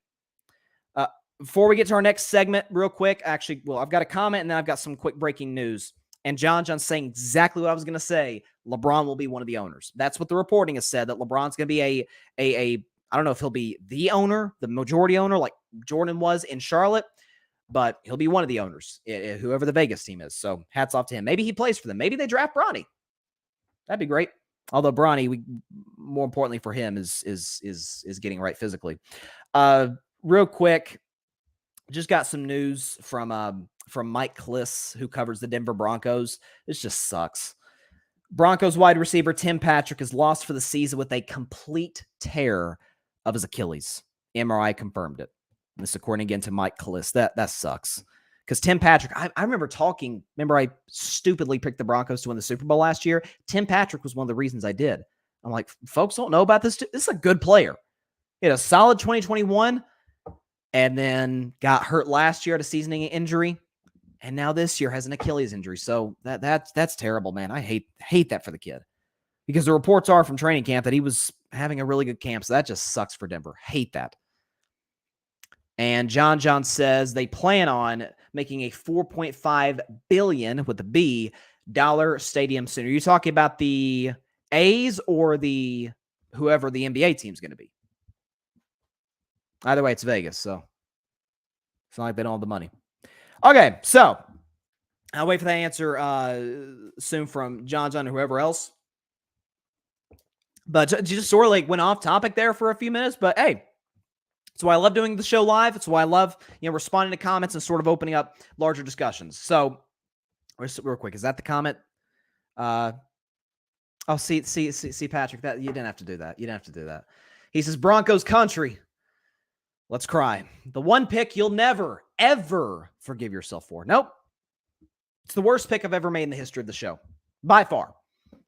Before we get to our next segment, real quick, actually, I've got a comment and then I've got some quick breaking news. And John's saying exactly what I was going to say. LeBron will be one of the owners. That's what the reporting has said, that LeBron's going to be a I don't know if he'll be the owner, the majority owner, like Jordan was in Charlotte, but he'll be one of the owners, whoever the Vegas team is. So hats off to him. Maybe he plays for them. Maybe they draft Bronny. That'd be great. Although Bronny, more importantly for him, is getting right physically. Real quick, just got some news from Mike Kliss, who covers the Denver Broncos. This just sucks. Broncos wide receiver Tim Patrick is lost for the season with a complete tear of his Achilles. MRI confirmed it. And this according again to Mike Kliss. That sucks. Because Tim Patrick, I remember I stupidly picked the Broncos to win the Super Bowl last year. Tim Patrick was one of the reasons I did. I'm like, folks don't know about this. This is a good player. He had a solid 2021 and then got hurt last year at a seasoning injury. And now this year has an Achilles injury. So that's terrible, man. I hate that for the kid. Because the reports are from training camp that he was having a really good camp. So that just sucks for Denver. Hate that. And John says they plan on making a $4.5 billion with a B dollar stadium soon. Are you talking about the A's or whoever the NBA team's going to be? Either way, it's Vegas, so it's not like they don't have the money. Okay, so I'll wait for that answer soon from John or whoever else. But just sort of went off topic there for a few minutes. But hey, that's why I love doing the show live. It's why I love responding to comments and sort of opening up larger discussions. So real quick, is that the comment? See, Patrick, that you didn't have to do that. You didn't have to do that. He says, Broncos country. Let's cry. The one pick you'll never, ever forgive yourself for. Nope. It's the worst pick I've ever made in the history of the show. By far.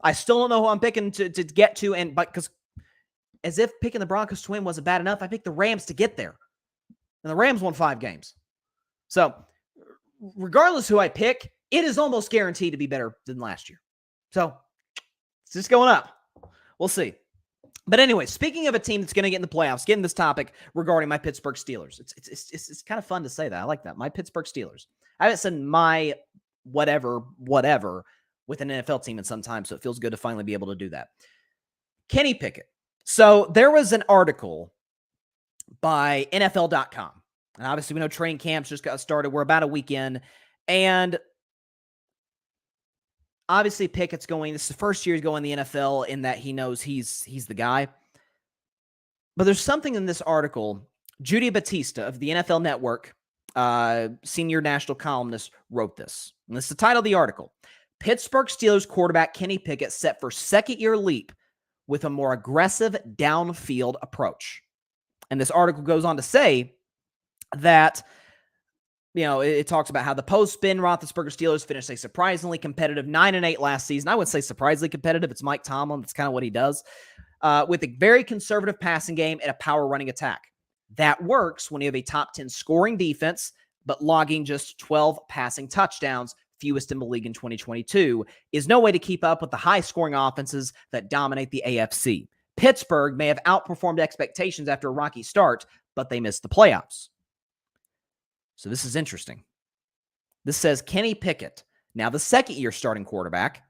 I still don't know who I'm picking to get to. But because as if picking the Broncos to win wasn't bad enough, I picked the Rams to get there. And the Rams won 5 games. So regardless who I pick, it is almost guaranteed to be better than last year. So it's just going up. We'll see. But anyway, speaking of a team that's going to get in the playoffs, getting this topic regarding my Pittsburgh Steelers. It's kind of fun to say that. I like that. My Pittsburgh Steelers. I haven't said my whatever with an NFL team in some time, so it feels good to finally be able to do that. Kenny Pickett. So there was an article by NFL.com. And obviously we know training camps just got started. We're about a week in. And obviously Pickett's this is the first year he's going in the NFL in that he knows he's the guy. But there's something in this article. Judy Batista of the NFL Network, senior national columnist, wrote this. And this is the title of the article. Pittsburgh Steelers quarterback Kenny Pickett set for second-year leap with a more aggressive downfield approach. And this article goes on to say that, it talks about how the post-Ben Roethlisberger Steelers finished a surprisingly competitive 9-8 last season. I would say surprisingly competitive. It's Mike Tomlin. That's kind of what he does. with a very conservative passing game and a power running attack. That works when you have a top 10 scoring defense, but logging just 12 passing touchdowns, fewest in the league in 2022, is no way to keep up with the high-scoring offenses that dominate the AFC. Pittsburgh may have outperformed expectations after a rocky start, but they missed the playoffs. So this is interesting. This says Kenny Pickett, now the second-year starting quarterback,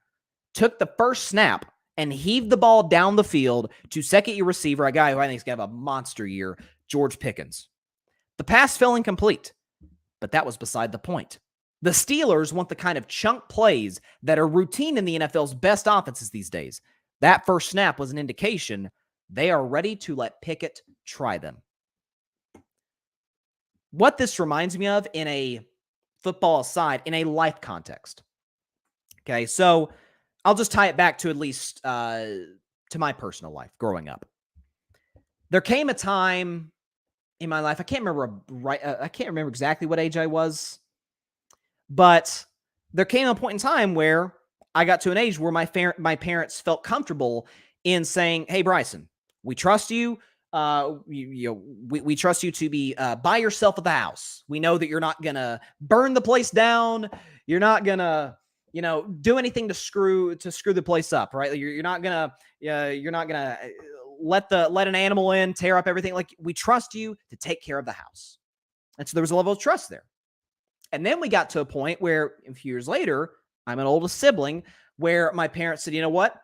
took the first snap and heaved the ball down the field to second-year receiver, a guy who I think is going to have a monster year, George Pickens. The pass fell incomplete, but that was beside the point. The Steelers want the kind of chunk plays that are routine in the NFL's best offenses these days. That first snap was an indication they are ready to let Pickett try them. What this reminds me of in a football aside, in a life context. Okay, so I'll just tie it back to at least to my personal life growing up. There came a time in my life, I can't remember exactly what age I was, but there came a point in time where I got to an age where my parents felt comfortable in saying, "Hey, Bryson, we trust you. We trust you to be by yourself at the house. We know that you're not gonna burn the place down. You're not gonna, do anything to screw the place up, right? You're not gonna let an animal in, tear up everything. Like, we trust you to take care of the house." And so there was a level of trust there. And then we got to a point where a few years later, I'm an oldest sibling, where my parents said, "You know what?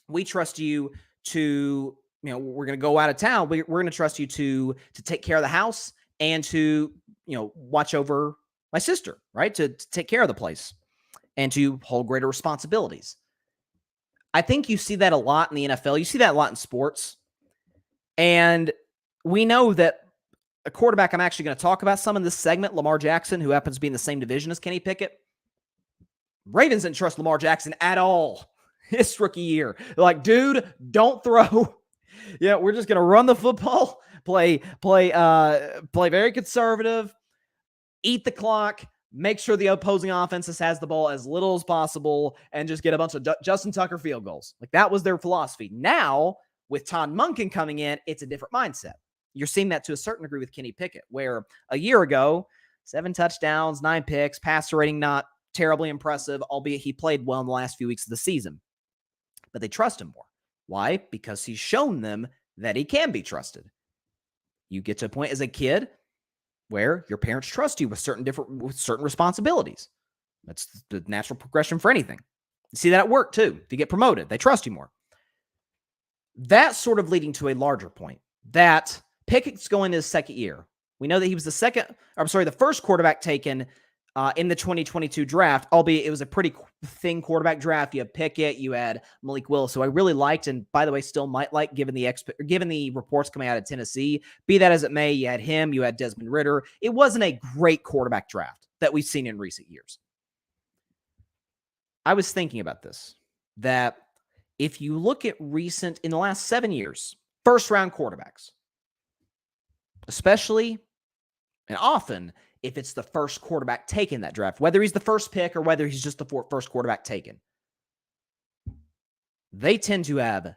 We trust you to, we're going to go out of town. We're going to trust you to take care of the house and to, watch over my sister, right? To take care of the place and to hold greater responsibilities." I think you see that a lot in the NFL. You see that a lot in sports. And we know that a quarterback I'm actually going to talk about some in this segment, Lamar Jackson, who happens to be in the same division as Kenny Pickett. Ravens didn't trust Lamar Jackson at all his rookie year. They're like, "Dude, don't throw. We're just going to run the football, play very conservative, eat the clock, make sure the opposing offense has the ball as little as possible, and just get a bunch of Justin Tucker field goals." Like, that was their philosophy. Now, with Todd Monken coming in, it's a different mindset. You're seeing that to a certain degree with Kenny Pickett, where a year ago, 7 touchdowns, 9 picks, passer rating not terribly impressive, albeit he played well in the last few weeks of the season. But they trust him more. Why? Because he's shown them that he can be trusted. You get to a point as a kid where your parents trust you with certain responsibilities. That's the natural progression for anything. You see that at work too. If you get promoted, they trust you more. That's sort of leading to a larger point that Pickett's going to his second year. We know that he was the first quarterback taken in the 2022 draft, albeit it was a pretty thin quarterback draft. You had Pickett, you had Malik Willis, who I really liked, and by the way, still might like, given the reports coming out of Tennessee. Be that as it may, you had him, you had Desmond Ridder. It wasn't a great quarterback draft that we've seen in recent years. I was thinking about this, that if you look at in the last 7 years, first-round quarterbacks, especially and often, if it's the first quarterback taken that draft, whether he's the first pick or whether he's just the first quarterback taken, they tend to have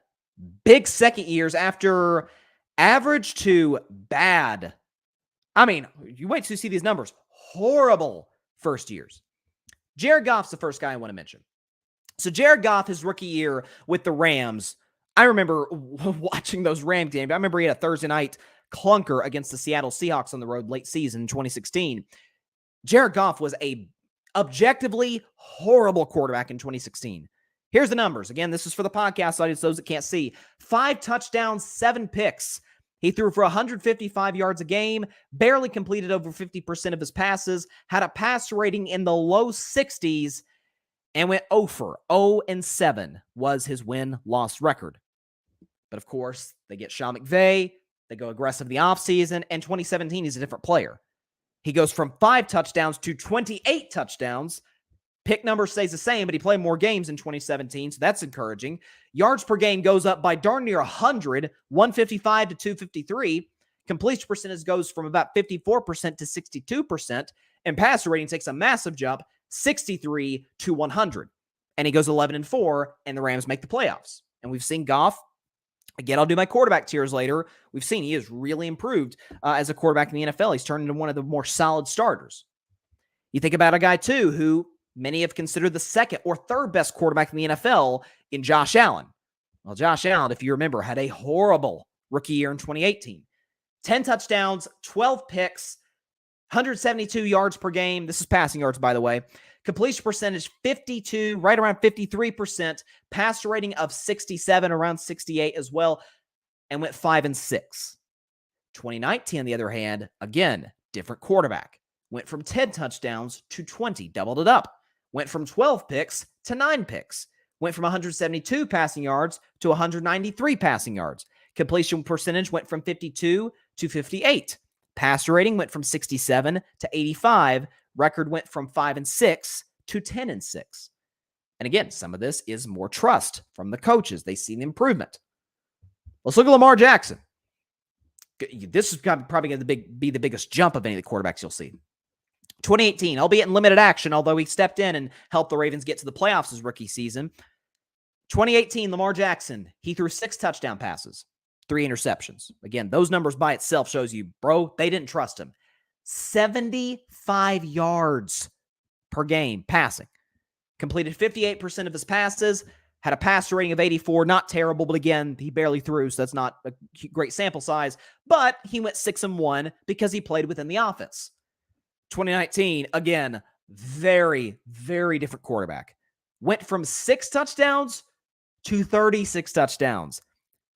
big second years after average to bad. I mean, you wait to see these numbers. Horrible first years. Jared Goff's the first guy I want to mention. So Jared Goff, his rookie year with the Rams, I remember watching those Rams games. I remember he had a Thursday night clunker against the Seattle Seahawks on the road late season in 2016. Jared Goff was a objectively horrible quarterback in 2016. Here's the numbers. Again, this is for the podcast audience, those that can't see. 5 touchdowns, 7 picks. He threw for 155 yards a game, barely completed over 50% of his passes, had a pass rating in the low 60s, and went 0-7 was his win-loss record. But of course, they get Sean McVay. They go aggressive the offseason, and 2017, he's a different player. He goes from 5 touchdowns to 28 touchdowns. Pick number stays the same, but he played more games in 2017, so that's encouraging. Yards per game goes up by darn near 100, 155 to 253. Completion percentage goes from about 54% to 62%, and passer rating takes a massive jump, 63 to 100. And he goes 11-4, and the Rams make the playoffs. And we've seen Goff Again, I'll do my quarterback tiers later. We've seen he has really improved as a quarterback in the NFL. He's turned into one of the more solid starters. You think about a guy, too, who many have considered the second or third best quarterback in the NFL in Josh Allen. Well, Josh Allen, if you remember, had a horrible rookie year in 2018. 10 touchdowns, 12 picks, 172 yards per game. This is passing yards, by the way. Completion percentage 52, right around 53%. Passer rating of 67, around 68 as well, and went 5-6. 2019, on the other hand, again, different quarterback. Went from 10 touchdowns to 20, doubled it up. Went from 12 picks to 9 picks. Went from 172 passing yards to 193 passing yards. Completion percentage went from 52 to 58. Passer rating went from 67 to 85. Record went from 5-6 to 10-6. And again, some of this is more trust from the coaches. They see the improvement. Let's look at Lamar Jackson. This is probably going to be the biggest jump of any of the quarterbacks you'll see. 2018, albeit in limited action, although he stepped in and helped the Ravens get to the playoffs his rookie season. 2018, Lamar Jackson, he threw 6 touchdown passes, 3 interceptions. Again, those numbers by itself shows you, bro, they didn't trust him. 75 yards per game passing. Completed 58% of his passes, had a passer rating of 84, not terrible, but again, he barely threw, so that's not a great sample size. But he went 6-1 because he played within the offense. 2019, again, very, very different quarterback. Went from 6 touchdowns to 36 touchdowns.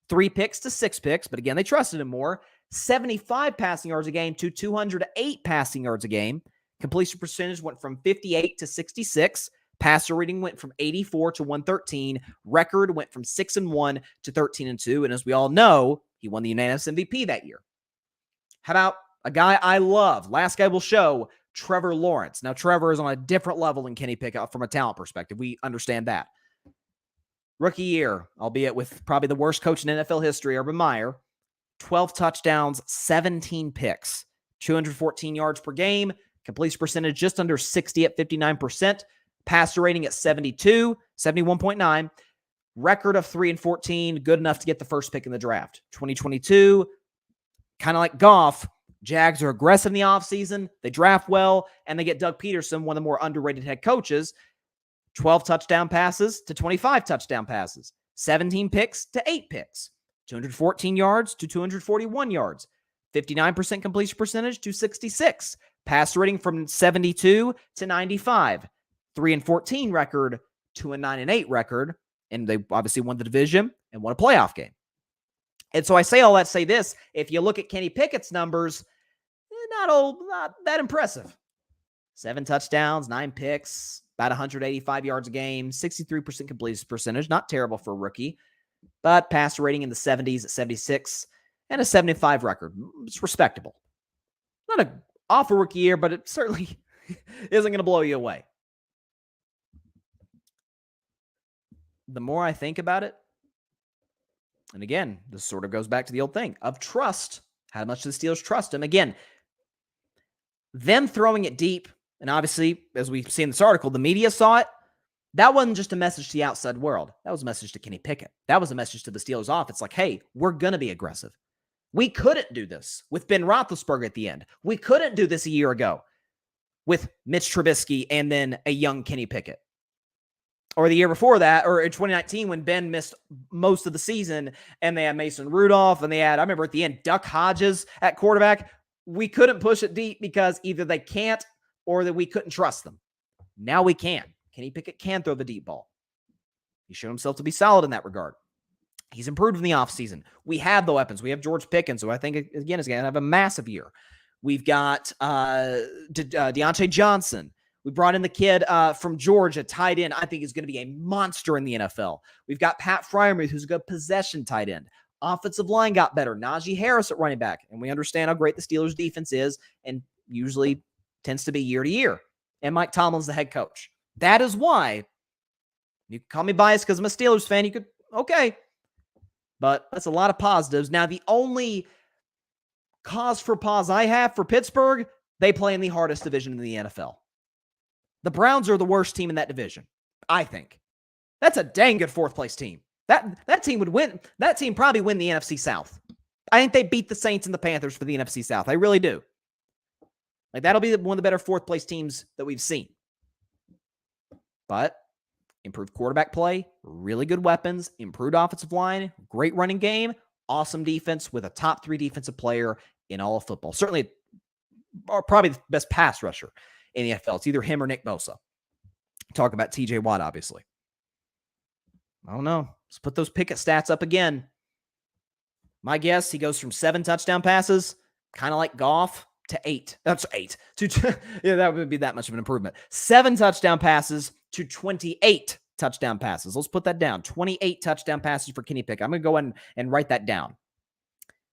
3 picks to 6 picks, but again, they trusted him more. 75 passing yards a game to 208 passing yards a game. Completion percentage went from 58 to 66. Passer rating went from 84 to 113. Record went from 6-1 to 13-2. And as we all know, he won the unanimous MVP that year. How about a guy I love? Last guy we'll show, Trevor Lawrence. Now, Trevor is on a different level than Kenny Pickett from a talent perspective. We understand that. Rookie year, albeit with probably the worst coach in NFL history, Urban Meyer. 12 touchdowns, 17 picks, 214 yards per game, completion percentage just under 60 at 59%, passer rating at 72, 71.9, record of 3-14, good enough to get the first pick in the draft. 2022, kind of like Goff, Jags are aggressive in the offseason, they draft well, and they get Doug Peterson, one of the more underrated head coaches. 12 touchdown passes to 25 touchdown passes, 17 picks to 8 picks. 214 yards to 241 yards, 59% completion percentage to 66, pass rating from 72 to 95, 3-14 record to a 9-8 record, and they obviously won the division and won a playoff game. And so I say all that to say this, if you look at Kenny Pickett's numbers, not that impressive. 7 touchdowns, 9 picks, about 185 yards a game, 63% completion percentage, not terrible for a rookie. But passer rating in the 70s at 76 and a 75 record. It's respectable. Not an awful rookie year, but it certainly isn't going to blow you away. The more I think about it, and again, this sort of goes back to the old thing of trust. How much do the Steelers trust him? Again, them throwing it deep, and obviously, as we see in this article, the media saw it. That wasn't just a message to the outside world. That was a message to Kenny Pickett. That was a message to the Steelers off. It's like, hey, we're going to be aggressive. We couldn't do this with Ben Roethlisberger at the end. We couldn't do this a year ago with Mitch Trubisky and then a young Kenny Pickett. Or the year before that, or in 2019 when Ben missed most of the season and they had Mason Rudolph and they had, I remember at the end, Duck Hodges at quarterback. We couldn't push it deep because either they can't or that we couldn't trust them. Now we can. Kenny Pickett can throw the deep ball. He showed himself to be solid in that regard. He's improved in the offseason. We have the weapons. We have George Pickens, who I think, again, is going to have a massive year. We've got Deontay Johnson. We brought in the kid from Georgia, tight end. I think he's going to be a monster in the NFL. We've got Pat Freiermuth, who's a good possession tight end. Offensive line got better. Najee Harris at running back. And we understand how great the Steelers' defense is and usually tends to be year to year. And Mike Tomlin's the head coach. That is why, you can call me biased because I'm a Steelers fan. You could, okay. But that's a lot of positives. Now, the only cause for pause I have for Pittsburgh, they play in the hardest division in the NFL. The Browns are the worst team in that division, I think. That's a dang good fourth-place team. That team would win. That team probably win the NFC South. I think they beat the Saints and the Panthers for the NFC South. I really do. Like, that'll be one of the better fourth place teams that we've seen. But improved quarterback play, really good weapons, improved offensive line, great running game, awesome defense with a top 3 defensive player in all of football. Certainly, or probably the best pass rusher in the NFL. It's either him or Nick Bosa. Talk about TJ Watt, obviously. I don't know. Let's put those Pickett stats up again. My guess, he goes from 7 touchdown passes, kind of like Goff, to 8. That's 8. Yeah, that would be that much of an improvement. 7 touchdown passes to 28 touchdown passes. Let's put that down. 28 touchdown passes for Kenny Pickett. I'm going to go ahead and write that down.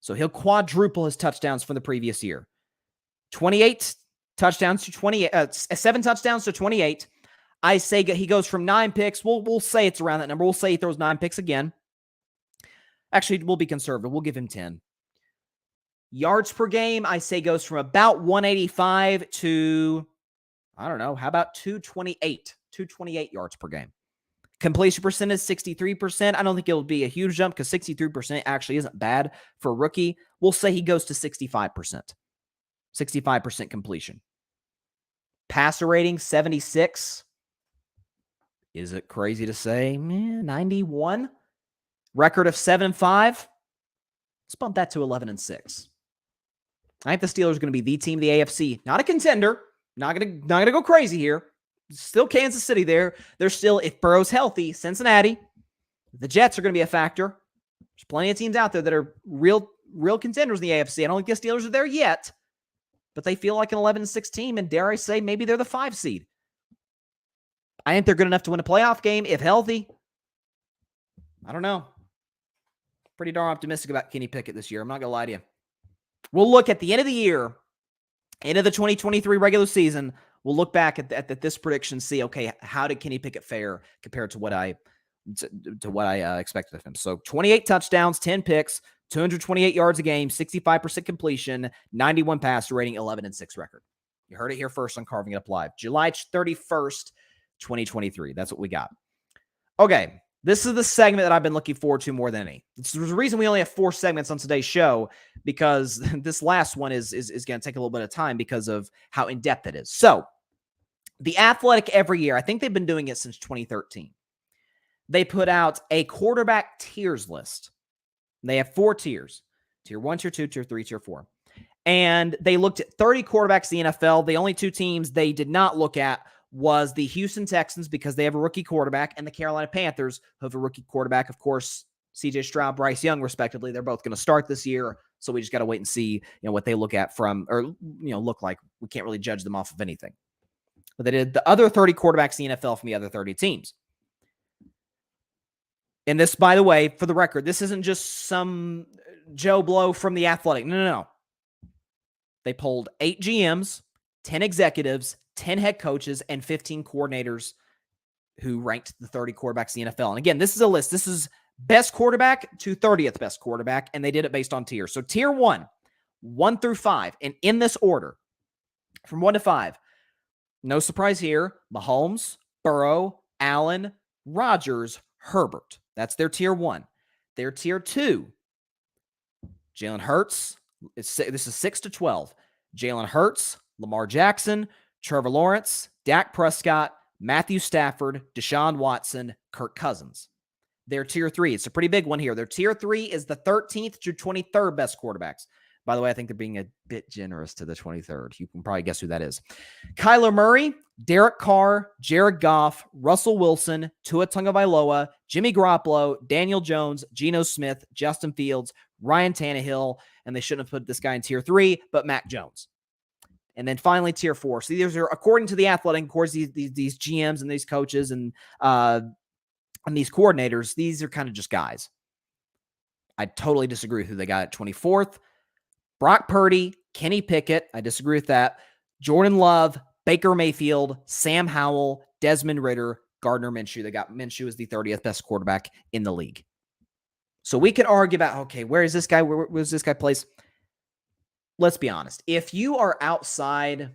So he'll quadruple his touchdowns from the previous year. 28 touchdowns to 28, 7 touchdowns to 28. I say he goes from 9 picks. We'll say it's around that number. We'll say he throws 9 picks again. Actually, we'll be conservative. We'll give him 10. Yards per game, I say goes from about 185 to, I don't know, how about 228? 228 yards per game. Completion percentage, 63%. I don't think it'll be a huge jump because 63% actually isn't bad for a rookie. We'll say he goes to 65%. 65% completion. Passer rating, 76. Is it crazy to say? 91. Record of 7-5. Let's bump that to 11-6. I think the Steelers are going to be the team of the AFC. Not a contender. Not gonna go crazy here. Still Kansas City there. They're still, if Burrow's healthy, Cincinnati. The Jets are going to be a factor. There's plenty of teams out there that are real contenders in the AFC. I don't think the Steelers are there yet, but they feel like an 11-6 team, and dare I say, maybe they're the 5 seed. I think they're good enough to win a playoff game if healthy. I don't know. Pretty darn optimistic about Kenny Pickett this year. I'm not going to lie to you. We'll look at the end of the year, end of the 2023 regular season. We'll look back at this prediction and see, okay, how did Kenny Pickett fare compared to what I expected of him? So 28 touchdowns, 10 picks, 228 yards a game, 65% completion, 91 passer rating, 11-6 record. You heard it here first on Carving It Up Live. July 31st, 2023. That's what we got. Okay. This is the segment that I've been looking forward to more than any. There's a reason we only have 4 segments on today's show, because this last one is going to take a little bit of time because of how in-depth it is. So, The Athletic every year, I think they've been doing it since 2013. They put out a quarterback tiers list. They have 4 tiers. Tier 1, Tier 2, Tier 3, Tier 4. And they looked at 30 quarterbacks in the NFL. The only 2 teams they did not look at was the Houston Texans, because they have a rookie quarterback, and the Carolina Panthers, who have a rookie quarterback. Of course, CJ Stroud, Bryce Young, respectively. They're both going to start this year, so we just got to wait and see, what they look at look like. We can't really judge them off of anything. But they did the other 30 quarterbacks in the NFL from the other 30 teams. And this, by the way, for the record, this isn't just some Joe Blow from The Athletic. No. They polled 8 GMs, 10 executives, 10 head coaches, and 15 coordinators who ranked the 30 quarterbacks in the NFL. And again, this is a list. This is best quarterback to 30th best quarterback, and they did it based on tiers. So tier 1, 1 through 5, and in this order, from 1 to 5, no surprise here, Mahomes, Burrow, Allen, Rodgers, Herbert. That's their tier 1. Their tier 2, Jalen Hurts. This is 6 to 12. Jalen Hurts, Lamar Jackson, Trevor Lawrence, Dak Prescott, Matthew Stafford, Deshaun Watson, Kirk Cousins. Their tier 3, it's a pretty big one here. Their tier 3 is the 13th to 23rd best quarterbacks. By the way, I think they're being a bit generous to the 23rd. You can probably guess who that is. Kyler Murray, Derek Carr, Jared Goff, Russell Wilson, Tua Tagovailoa, Jimmy Garoppolo, Daniel Jones, Geno Smith, Justin Fields, Ryan Tannehill, and they shouldn't have put this guy in tier 3, but Mac Jones. And then finally, tier 4. So these are, according to The Athletic, of course, these GMs and these coaches and these coordinators, these are kind of just guys. I totally disagree with who they got at 24th. Brock Purdy, Kenny Pickett, I disagree with that. Jordan Love, Baker Mayfield, Sam Howell, Desmond Ridder, Gardner Minshew. They got Minshew as the 30th best quarterback in the league. So we could argue about, okay, where is this guy? Where was this guy placed? Let's be honest. If you are outside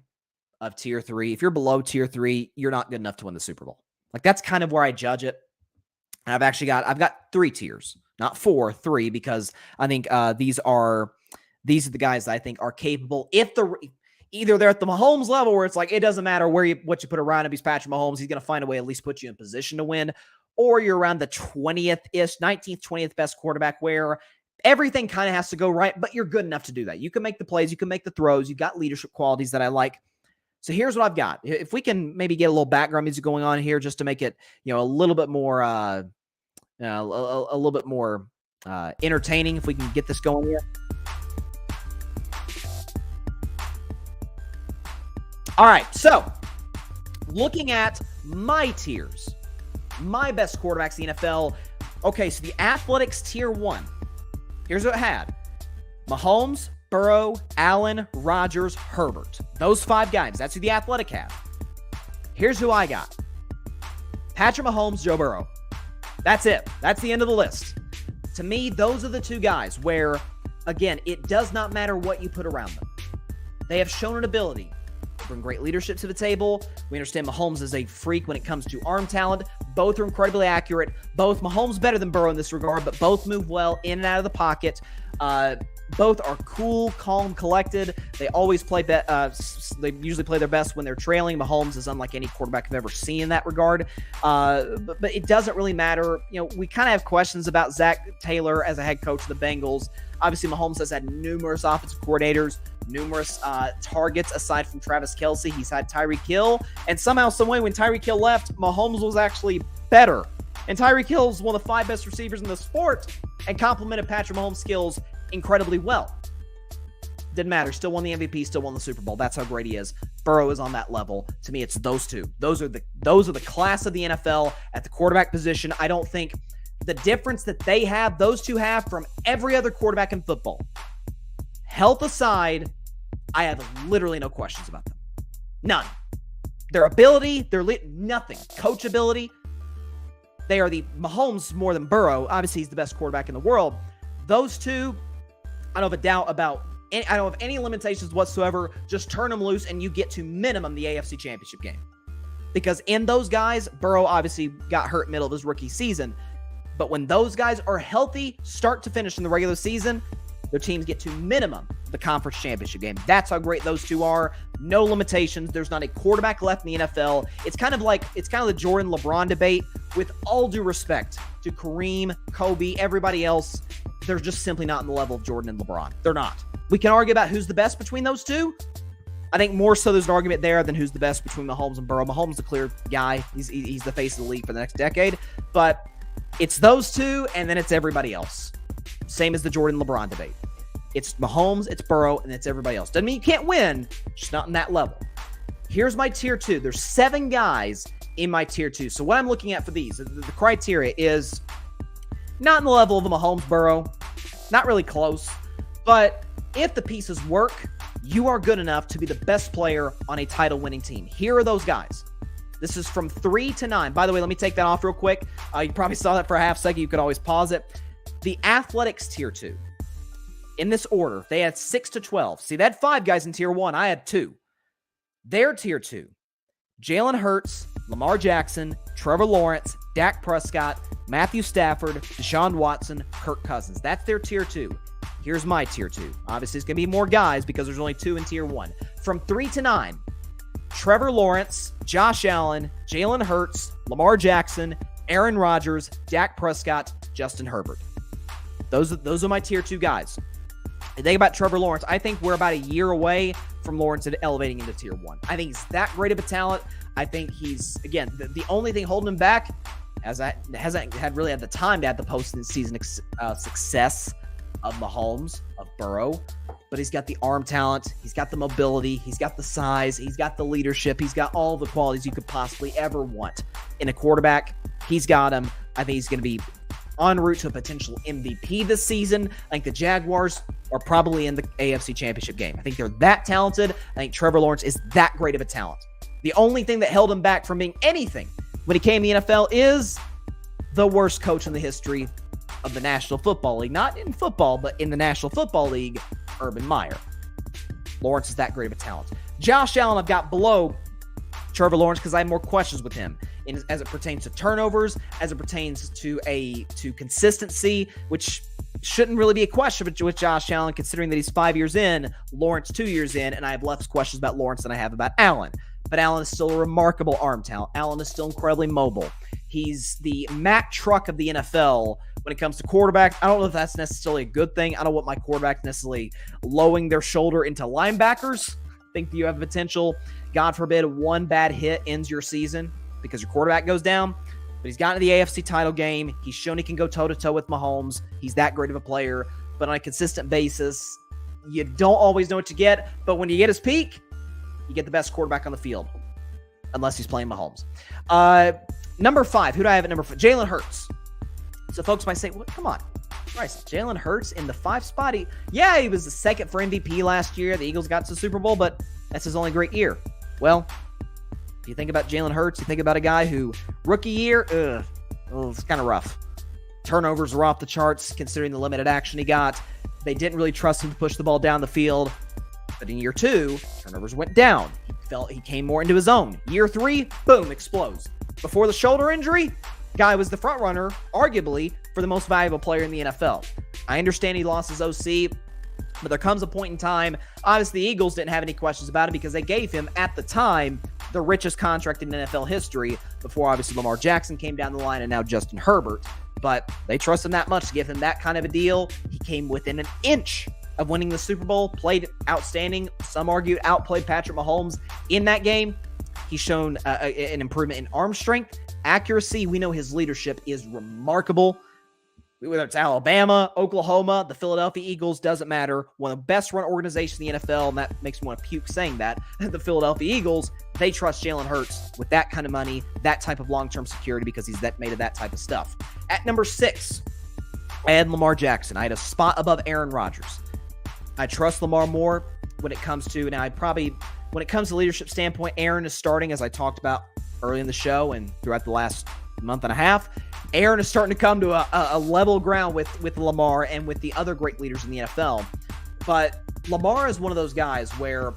of tier 3, if you're below tier 3, you're not good enough to win the Super Bowl. Like, that's kind of where I judge it. And I've got 3 tiers, not 4, 3, because I think these are the guys that I think are capable. Either they're at the Mahomes level where it's like it doesn't matter what you put around him. He's Patrick Mahomes. He's going to find a way to at least put you in position to win. Or you're around the 20th-ish, 19th, 20th best quarterback where everything kind of has to go right, but you're good enough to do that. You can make the plays. You can make the throws. You've got leadership qualities that I like. So here's what I've got. If we can maybe get a little background music going on here just to make it, a little bit more, a little bit more entertaining, if we can get this going here. All right, so looking at my tiers, my best quarterbacks in the NFL. Okay, so the Athletics tier 1. Here's what it had. Mahomes, Burrow, Allen, Rodgers, Herbert. Those 5 guys. That's who the Athletic had. Here's who I got. Patrick Mahomes, Joe Burrow. That's it. That's the end of the list. To me, those are the 2 guys where, again, it does not matter what you put around them. They have shown an ability to bring great leadership to the table. We understand Mahomes is a freak when it comes to arm talent. Both are incredibly accurate. Both Mahomes better than Burrow in this regard, but both move well in and out of the pocket. Both are cool, calm, collected. They always play. They usually play their best when they're trailing. Mahomes is unlike any quarterback I've ever seen in that regard. But it doesn't really matter. We kind of have questions about Zach Taylor as a head coach of the Bengals. Obviously, Mahomes has had numerous offensive coordinators, numerous targets aside from Travis Kelce. He's had Tyreek Hill, and somehow, some way, when Tyreek Hill left, Mahomes was actually better. And Tyreek Hill is one of the 5 best receivers in the sport and complemented Patrick Mahomes' skills incredibly well. Didn't matter. Still won the MVP, still won the Super Bowl. That's how great he is. Burrow is on that level. To me, it's those 2. Those are the class of the NFL at the quarterback position. I don't think the difference that they have, those 2 have from every other quarterback in football. Health aside, I have literally no questions about them. None. Their ability, nothing. Coachability. They are the Mahomes more than Burrow. Obviously, he's the best quarterback in the world. Those 2, I don't have a doubt about. I don't have any limitations whatsoever. Just turn them loose and you get to minimum the AFC Championship game. Because in those guys, Burrow obviously got hurt middle of his rookie season. But when those guys are healthy, start to finish in the regular season, their teams get to minimum the conference championship game. That's how great those 2 are. No limitations. There's not a quarterback left in the NFL. It's kind of the Jordan LeBron debate. With all due respect to Kareem, Kobe, everybody else, they're just simply not in the level of Jordan and LeBron. They're not. We can argue about who's the best between those 2. I think more so there's an argument there than who's the best between Mahomes and Burrow. Mahomes the clear guy. He's the face of the league for the next decade. But it's those 2, and then it's everybody else. Same as the Jordan LeBron debate. It's Mahomes, it's Burrow, and it's everybody else. Doesn't mean you can't win, just not in that level. Here's my tier 2. There's 7 guys in my tier 2. So what I'm looking at for these, the criteria is not in the level of the Mahomes Burrow, not really close, but if the pieces work, you are good enough to be the best player on a title-winning team. Here are those guys. This is from 3 to 9. By the way, let me take that off real quick. You probably saw that for a half second. You could always pause it. The Athletics tier 2. In this order, they had 6 to 12. See, they had 5 guys in tier 1. I had 2. Their tier 2. Jalen Hurts, Lamar Jackson, Trevor Lawrence, Dak Prescott, Matthew Stafford, Deshaun Watson, Kirk Cousins. That's their tier 2. Here's my tier 2. Obviously, it's going to be more guys because there's only 2 in tier 1. From 3 to 9, Trevor Lawrence, Josh Allen, Jalen Hurts, Lamar Jackson, Aaron Rodgers, Dak Prescott, Justin Herbert. Those are my tier 2 guys. And think about Trevor Lawrence. I think we're about a year away from Lawrence elevating into tier 1. I think he's that great of a talent. I think he's, again, the only thing holding him back hasn't really had the time to have the postseason success of Mahomes, of Burrow, but he's got the arm talent, he's got the mobility, he's got the size, he's got the leadership, he's got all the qualities you could possibly ever want in a quarterback. He's got them. I think he's going to be en route to a potential MVP this season. I think the Jaguars are probably in the AFC Championship game. I think they're that talented. I think Trevor Lawrence is that great of a talent. The only thing that held him back from being anything when he came to the NFL is the worst coach in the history of the National Football League. Not in football, but in the National Football League, Urban Meyer. Lawrence is that great of a talent. Josh Allen I've got below Trevor Lawrence because I have more questions with him. as it pertains to turnovers, as it pertains to consistency, which shouldn't really be a question with Josh Allen, considering that he's 5 years in, Lawrence 2 years in, and I have less questions about Lawrence than I have about Allen. But Allen is still a remarkable arm talent. Allen is still incredibly mobile. He's the Mack truck of the NFL when it comes to quarterbacks. I don't know if that's necessarily a good thing. I don't want my quarterback necessarily lowering their shoulder into linebackers. I think that you have potential, God forbid, one bad hit ends your season because your quarterback goes down. But he's gotten to the AFC title game. He's shown he can go toe-to-toe with Mahomes. He's that great of a player. But on a consistent basis, you don't always know what you get. But when you get his peak, you get the best quarterback on the field, unless he's playing Mahomes. Number 5, who do I have at number 5? Jalen Hurts. So folks might say, well, come on, Bryson, Jalen Hurts in the 5 spot. He was the second for MVP last year. The Eagles got to the Super Bowl, but that's his only great year. Well, if you think about Jalen Hurts, you think about a guy who rookie year, it's kind of rough. Turnovers were off the charts considering the limited action he got. They didn't really trust him to push the ball down the field. But in year 2, turnovers went down. He came more into his own. Year 3, boom, explodes. Before the shoulder injury, guy was the front runner, arguably, for the most valuable player in the NFL. I understand he lost his OC, but there comes a point in time, obviously the Eagles didn't have any questions about it because they gave him, at the time, the richest contract in NFL history before obviously Lamar Jackson came down the line and now Justin Herbert. But they trust him that much to give him that kind of a deal. He came within an inch of winning the Super Bowl, played outstanding. Some argue outplayed Patrick Mahomes in that game. He's shown an improvement in arm strength, accuracy. We know his leadership is remarkable. Whether it's Alabama, Oklahoma, the Philadelphia Eagles, doesn't matter. One of the best run organizations in the NFL, and that makes me want to puke saying that. The Philadelphia Eagles, they trust Jalen Hurts with that kind of money, that type of long-term security because he's made of that type of stuff. At number 6, I had Lamar Jackson. I had a spot above Aaron Rodgers. I trust Lamar more when it comes to, when it comes to leadership standpoint, Aaron is starting, as I talked about early in the show and throughout the last month and a half. Aaron is starting to come to a level ground with Lamar and with the other great leaders in the NFL. But Lamar is one of those guys where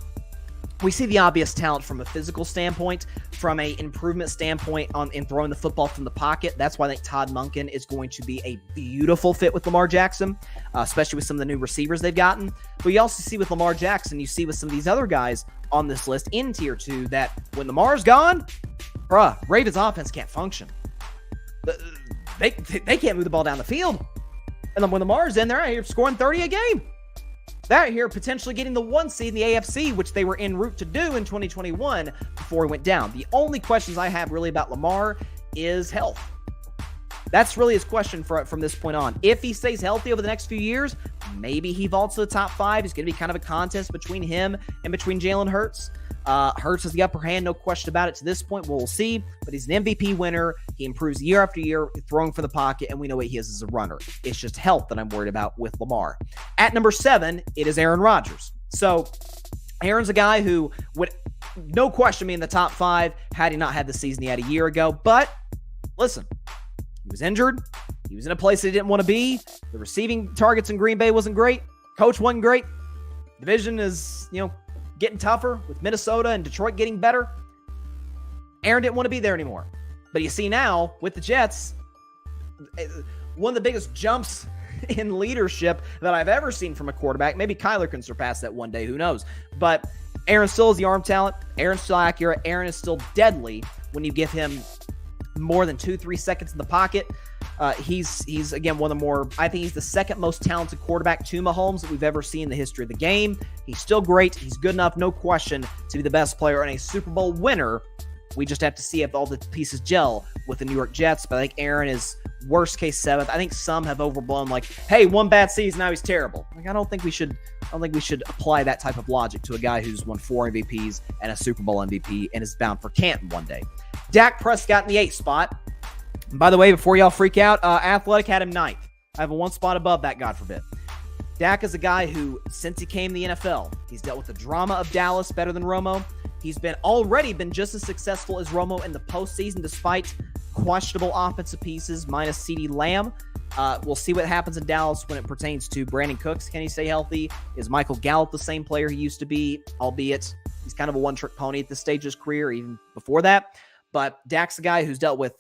we see the obvious talent from a physical standpoint, from an improvement standpoint in throwing the football from the pocket. That's why I think Todd Monken is going to be a beautiful fit with Lamar Jackson, especially with some of the new receivers they've gotten. But you also see with Lamar Jackson, you see with some of these other guys on this list in Tier 2 that when Lamar's gone, Ravens offense can't function. They can't move the ball down the field. And then when Lamar's in there, you're scoring 30 a game. They're here potentially getting the 1 seed in the AFC, which they were en route to do in 2021 before he went down. The only questions I have really about Lamar is health. That's really his question from this point on. If he stays healthy over the next few years, maybe he vaults to the top 5. It's going to be kind of a contest between him and between Jalen Hurts. Hurts has the upper hand, no question about it to this point. We'll see, but he's an MVP winner. He improves year after year, throwing from the pocket, and we know what he is as a runner. It's just health that I'm worried about with Lamar. At number 7, it is Aaron Rodgers. So Aaron's a guy who would, no question, be in the top 5 had he not had the season he had a year ago. But listen, he was injured. He was in a place that he didn't want to be. The receiving targets in Green Bay wasn't great. Coach wasn't great. Division is, getting tougher with Minnesota and Detroit getting better. Aaron didn't want to be there anymore. But you see now with the Jets, one of the biggest jumps in leadership that I've ever seen from a quarterback. Maybe Kyler can surpass that one day. Who knows? But Aaron still has the arm talent. Aaron's still accurate. Aaron is still deadly when you give him more than 2-3 seconds in the pocket. He's again one of the more, I think he's the second most talented quarterback to Mahomes that we've ever seen in the history of the game. He's still great. He's good enough, no question, to be the best player and a Super Bowl winner. We just have to see if all the pieces gel with the New York Jets. But I think Aaron is worst case 7th. I think some have overblown hey, one bad season, now he's terrible. I don't think we should apply that type of logic to a guy who's won 4 MVPs and a Super Bowl MVP and is bound for Canton one day. Dak Prescott in the 8th spot. And by the way, before y'all freak out, Athletic had him 9th. I have a 1 spot above that, God forbid. Dak is a guy who, since he came to the NFL, he's dealt with the drama of Dallas better than Romo. He's already been just as successful as Romo in the postseason, despite questionable offensive pieces, minus CeeDee Lamb. We'll see what happens in Dallas when it pertains to Brandon Cooks. Can he stay healthy? Is Michael Gallup the same player he used to be, albeit he's kind of a one-trick pony at this stage of his career, even before that? But Dak's a guy who's dealt with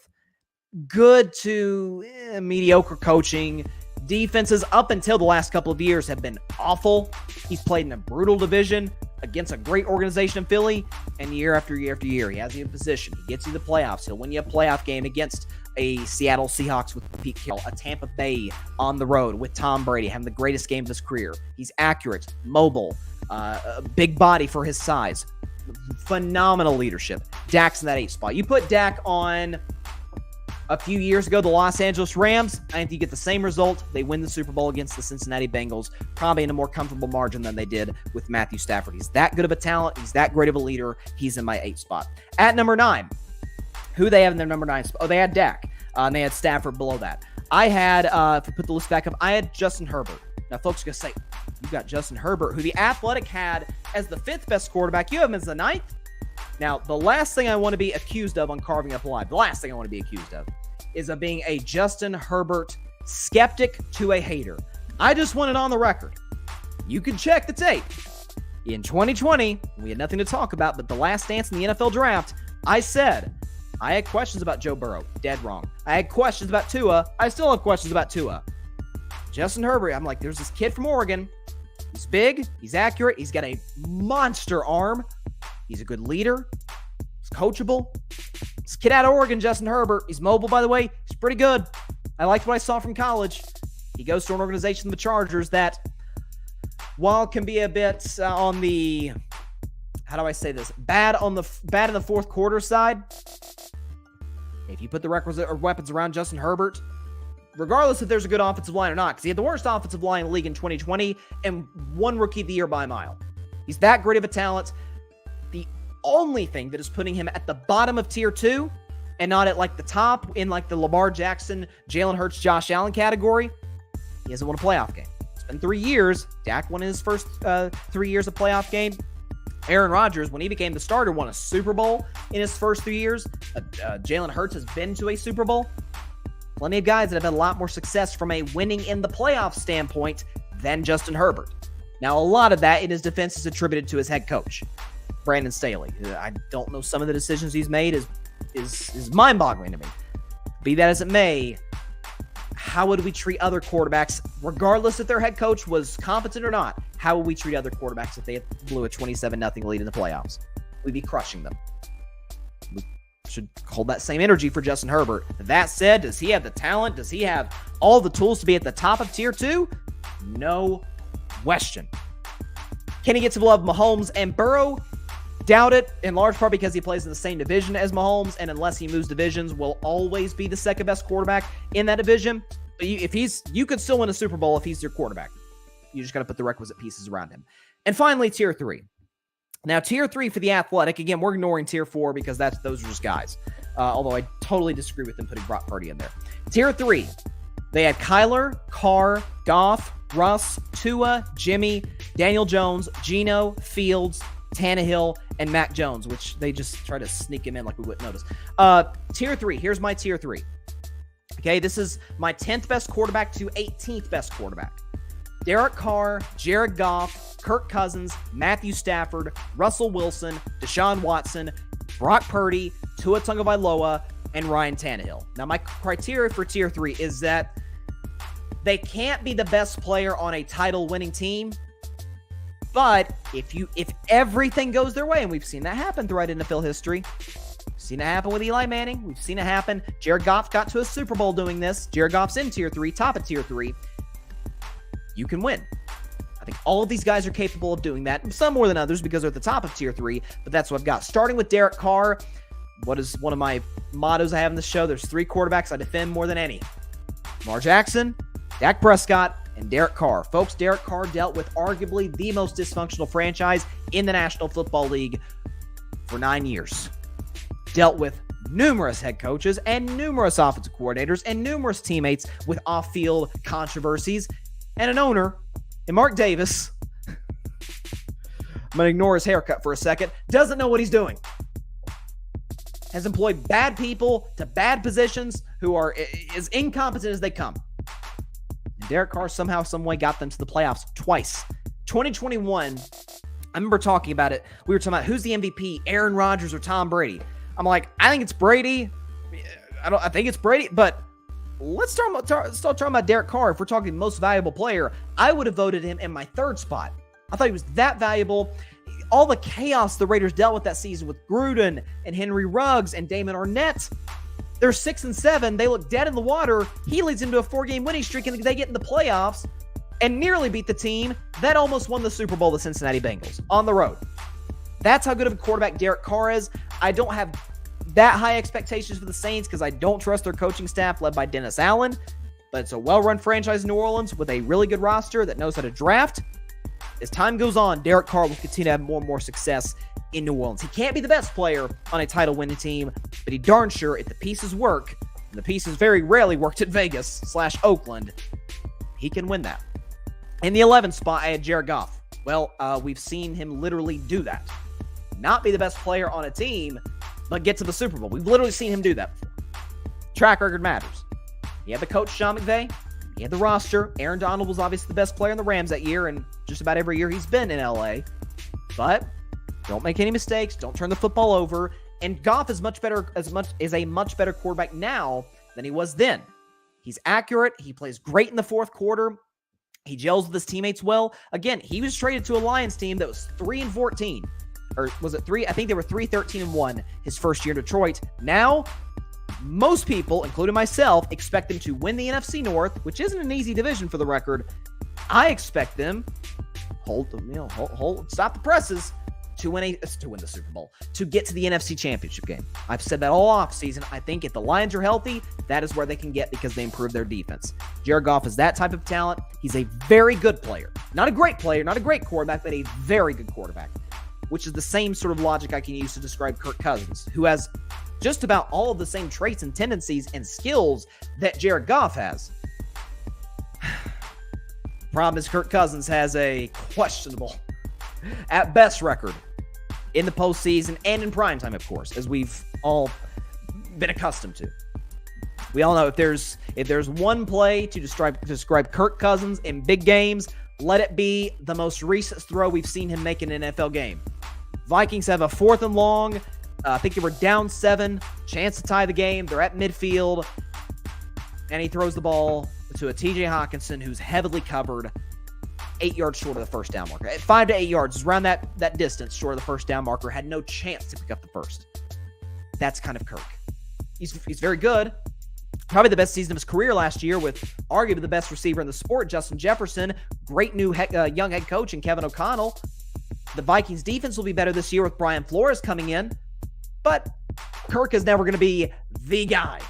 good to mediocre coaching. Defenses up until the last couple of years have been awful. He's played in a brutal division against a great organization in Philly, and year after year after year, he has you in position. He gets you the playoffs. He'll win you a playoff game against a Seattle Seahawks with Pete Carroll, a Tampa Bay on the road with Tom Brady, having the greatest game of his career. He's accurate, mobile, a big body for his size. Phenomenal leadership. Dak's in that 8 spot. You put Dak on a few years ago, the Los Angeles Rams, I think you get the same result. They win the Super Bowl against the Cincinnati Bengals, probably in a more comfortable margin than they did with Matthew Stafford. He's that good of a talent. He's that great of a leader. He's in my 8 spot. At number 9, who they have in their number 9 spot? Oh, they had Dak, and they had Stafford below that. I had, if we put the list back up, I had Justin Herbert. Now, folks are going to say, you got Justin Herbert, who the Athletic had as the 5th best quarterback. You have him as the 9th. Now, the last thing I want to be accused of on Carving Up Live, the last thing I want to be accused of is of being a Justin Herbert skeptic to a hater. I just want it on the record. You can check the tape. In 2020, we had nothing to talk about but the last dance in the NFL draft. I said, I had questions about Joe Burrow. Dead wrong. I had questions about Tua. I still have questions about Tua. Justin Herbert, I'm like, there's this kid from Oregon. He's big. He's accurate. He's got a monster arm. He's a good leader. He's coachable. This kid out of Oregon, Justin Herbert, he's mobile, by the way. He's pretty good. I liked what I saw from college. He goes to an organization, the Chargers, that, while it can be a bit on the, how do I say this, bad in the fourth quarter side, if you put the requisite or weapons around Justin Herbert, regardless if there's a good offensive line or not, because he had the worst offensive line in the league in 2020 and won Rookie of the Year by a mile. He's that great of a talent. The only thing that is putting him at the bottom of tier 2 and not at like the top in like the Lamar Jackson, Jalen Hurts, Josh Allen category, he hasn't won a playoff game. It's been 3 years. Dak won his first 3 years of playoff game. Aaron Rodgers, when he became the starter, won a Super Bowl in his first 3 years. Jalen Hurts has been to a Super Bowl. Plenty of guys that have had a lot more success from a winning in the playoff standpoint than Justin Herbert. Now, a lot of that in his defense is attributed to his head coach, Brandon Staley. I don't know, some of the decisions he's made is mind-boggling to me. Be that as it may, how would we treat other quarterbacks, regardless if their head coach was competent or not? How would we treat other quarterbacks if they blew a 27-0 lead in the playoffs? We'd be crushing them. We should hold that same energy for Justin Herbert. That said, does he have the talent? Does he have all the tools to be at the top of tier 2? No question. Can he get some love, Mahomes and Burrow? Doubt it, in large part because he plays in the same division as Mahomes, and unless he moves divisions, will always be the second best quarterback in that division. But you could still win a Super Bowl if he's your quarterback. You just got to put the requisite pieces around him. And finally, tier 3. Now, tier 3 for the Athletic, again, we're ignoring tier 4 because those are just guys. Although I totally disagree with them putting Brock Purdy in there. Tier 3, they had Kyler, Carr, Goff, Russ, Tua, Jimmy, Daniel Jones, Geno, Fields, Tannehill, and Mac Jones, which they just try to sneak him in like we wouldn't notice. Tier 3, here's my tier 3. Okay, this is my 10th best quarterback to 18th best quarterback. Derek Carr, Jared Goff, Kirk Cousins, Matthew Stafford, Russell Wilson, Deshaun Watson, Brock Purdy, Tua Tagovailoa, and Ryan Tannehill. Now, my criteria for tier 3 is that they can't be the best player on a title-winning team, but if everything goes their way, and we've seen that happen throughout NFL history, we've seen it happen with Eli Manning, we've seen it happen. Jared Goff got to a Super Bowl doing this. Jared Goff's in tier 3, top of tier 3. You can win. I think all of these guys are capable of doing that, some more than others because they're at the top of tier 3, but that's what I've got. Starting with Derek Carr, what is one of my mottos I have in the show? There's 3 quarterbacks I defend more than any. Lamar Jackson, Dak Prescott, and Derek Carr. Folks, Derek Carr dealt with arguably the most dysfunctional franchise in the National Football League for 9 years. Dealt with numerous head coaches and numerous offensive coordinators and numerous teammates with off-field controversies, and an owner, and Mark Davis, I'm going to ignore his haircut for a second, doesn't know what he's doing. Has employed bad people to bad positions who are as incompetent as they come. And Derek Carr somehow, some way got them to the playoffs twice. 2021, I remember talking about it. We were talking about who's the MVP, Aaron Rodgers or Tom Brady. I'm like, I think it's Brady. I think it's Brady, but let's start talking about Derek Carr. If we're talking most valuable player, I would have voted him in my third spot. I thought he was that valuable. All the chaos the Raiders dealt with that season with Gruden and Henry Ruggs and Damon Arnett. They're 6-7. They look dead in the water. He leads into a 4-game winning streak, and they get in the playoffs and nearly beat the team that almost won the Super Bowl, the Cincinnati Bengals, on the road. That's how good of a quarterback Derek Carr is. I don't have that high expectations for the Saints because I don't trust their coaching staff led by Dennis Allen, but it's a well-run franchise in New Orleans with a really good roster that knows how to draft. As time goes on, Derek Carr will continue to have more and more success in New Orleans. He can't be the best player on a title-winning team, but he darn sure, if the pieces work, and the pieces very rarely worked at Vegas/Oakland, he can win that. In the 11th spot, I had Jared Goff. Well, we've seen him literally do that. Not be the best player on a team, but get to the Super Bowl. We've literally seen him do that before. Track record matters. He had the coach, Sean McVay. He had the roster. Aaron Donald was obviously the best player in the Rams that year, and just about every year he's been in LA. But don't make any mistakes. Don't turn the football over. And Goff is a much better quarterback now than he was then. He's accurate. He plays great in the fourth quarter. He gels with his teammates well. Again, he was traded to a Lions team that was 3-14. Or was it 3? I think they were 3-13-1 his first year in Detroit. Now, most people, including myself, expect them to win the NFC North, which isn't an easy division for the record. I expect them stop the presses to win the Super Bowl, to get to the NFC Championship game. I've said that all offseason. I think if the Lions are healthy, that is where they can get because they improve their defense. Jared Goff is that type of talent. He's a very good player. Not a great player, not a great quarterback, but a very good quarterback, which is the same sort of logic I can use to describe Kirk Cousins, who has just about all of the same traits and tendencies and skills that Jared Goff has. Problem is Kirk Cousins has a questionable, at best, record in the postseason and in primetime, of course, as we've all been accustomed to. We all know if there's one play to describe Kirk Cousins in big games, let it be the most recent throw we've seen him make in an NFL game. Vikings have a 4th and long. I think they were down 7, chance to tie the game. They're at midfield, and he throws the ball to a TJ Hawkinson who's heavily covered, 8 yards short of the first down marker. 5 to 8 yards, around that distance short of the first down marker, had no chance to pick up the first. That's kind of Kirk. He's very good. Probably the best season of his career last year with arguably the best receiver in the sport, Justin Jefferson. Great new young head coach in Kevin O'Connell. The Vikings defense will be better this year with Brian Flores coming in. But Kirk is never going to be the guy.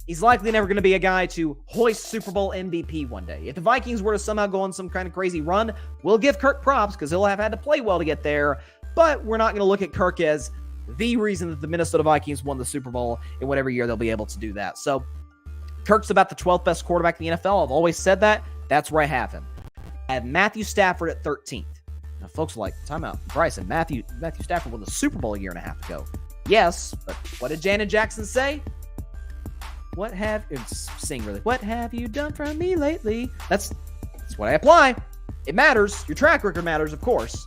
He's likely never going to be a guy to hoist Super Bowl MVP one day. If the Vikings were to somehow go on some kind of crazy run, we'll give Kirk props because he'll have had to play well to get there. But we're not going to look at Kirk as the reason that the Minnesota Vikings won the Super Bowl in whatever year they'll be able to do that. So Kirk's about the 12th best quarterback in the NFL. I've always said that. That's where I have him. I have Matthew Stafford at 13th. Now, folks are like, timeout. Bryson, Matthew Stafford won the Super Bowl a year and a half ago. Yes, but what did Janet Jackson say? What have you done for me lately? That's what I apply. It matters. Your track record matters, of course.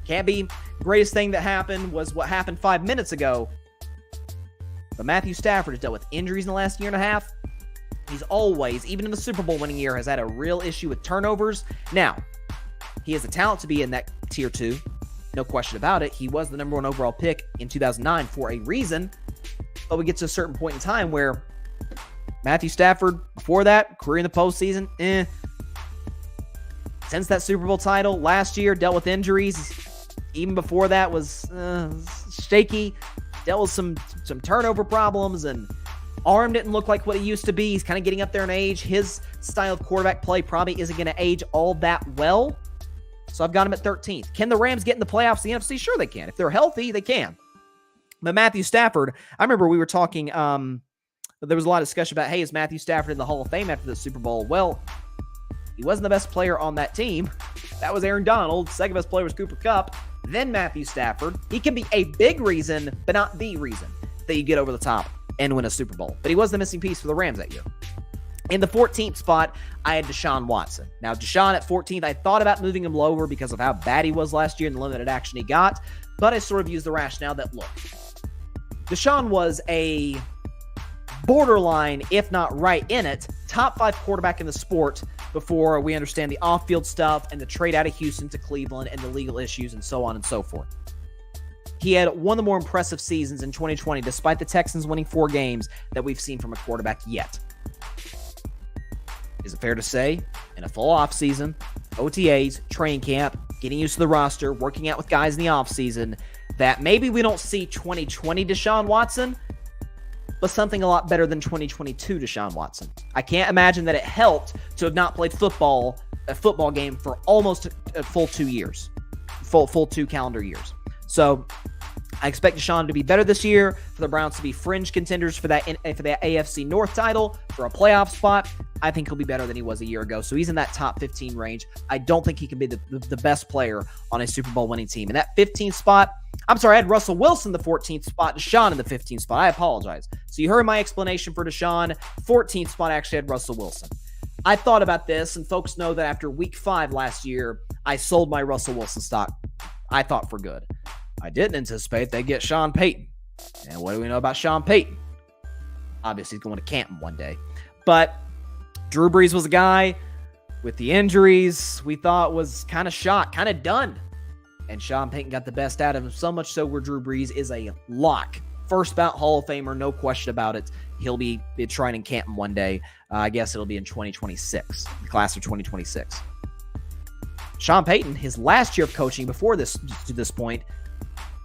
Can't be greatest thing that happened was what happened 5 minutes ago. But Matthew Stafford has dealt with injuries in the last year and a half. He's always, even in the Super Bowl winning year, has had a real issue with turnovers. Now, he has the talent to be in that tier 2. No question about it. He was the number 1 overall pick in 2009 for a reason. But we get to a certain point in time where Matthew Stafford, before that, career in the postseason, Since that Super Bowl title last year, dealt with injuries. Even before that was shaky. Dealt with some turnover problems, and arm didn't look like what he used to be. He's kind of getting up there in age. His style of quarterback play probably isn't going to age all that well. So I've got him at 13th. Can the Rams get in the playoffs, the NFC? Sure they can. If they're healthy, they can. But Matthew Stafford, I remember we were talking, there was a lot of discussion about, hey, is Matthew Stafford in the Hall of Fame after the Super Bowl? Well, he wasn't the best player on that team. That was Aaron Donald. Second best player was Cooper Kupp. Then Matthew Stafford. He can be a big reason, but not the reason that you get over the top and win a Super Bowl. But he was the missing piece for the Rams that year. In the 14th spot, I had Deshaun Watson. Now, Deshaun at 14th, I thought about moving him lower because of how bad he was last year and the limited action he got. But I sort of used the rationale that, look, Deshaun was a borderline, if not right in it, top 5 quarterback in the sport before we understand the off-field stuff and the trade out of Houston to Cleveland and the legal issues and so on and so forth. He had one of the more impressive seasons in 2020, despite the Texans winning 4 games, that we've seen from a quarterback yet. Is it fair to say, in a full offseason, OTAs, training camp, getting used to the roster, working out with guys in the offseason, that maybe we don't see 2020 Deshaun Watson, but something a lot better than 2022 Deshaun Watson? I can't imagine that it helped to have not played a football game for almost a full 2 years, full 2 calendar years. So I expect Deshaun to be better this year, for the Browns to be fringe contenders for that AFC North title, for a playoff spot. I think he'll be better than he was a year ago. So he's in that top 15 range. I don't think he can be the best player on a Super Bowl winning team. And that 15th spot, I'm sorry, I had Russell Wilson the 14th spot, Deshaun in the 15th spot. I apologize. So you heard my explanation for Deshaun. 14th spot, I actually had Russell Wilson. I thought about this, and folks know that after week 5 last year, I sold my Russell Wilson stock, I thought, for good. I didn't anticipate they'd get Sean Payton. And what do we know about Sean Payton? Obviously, he's going to Canton one day. But Drew Brees was a guy with the injuries we thought was kind of shot, kind of done. And Sean Payton got the best out of him, so much so where Drew Brees is a lock. First bout Hall of Famer, no question about it. He'll be enshrined in Canton one day. I guess it'll be in 2026, the class of 2026. Sean Payton, his last year of coaching before this, to this point,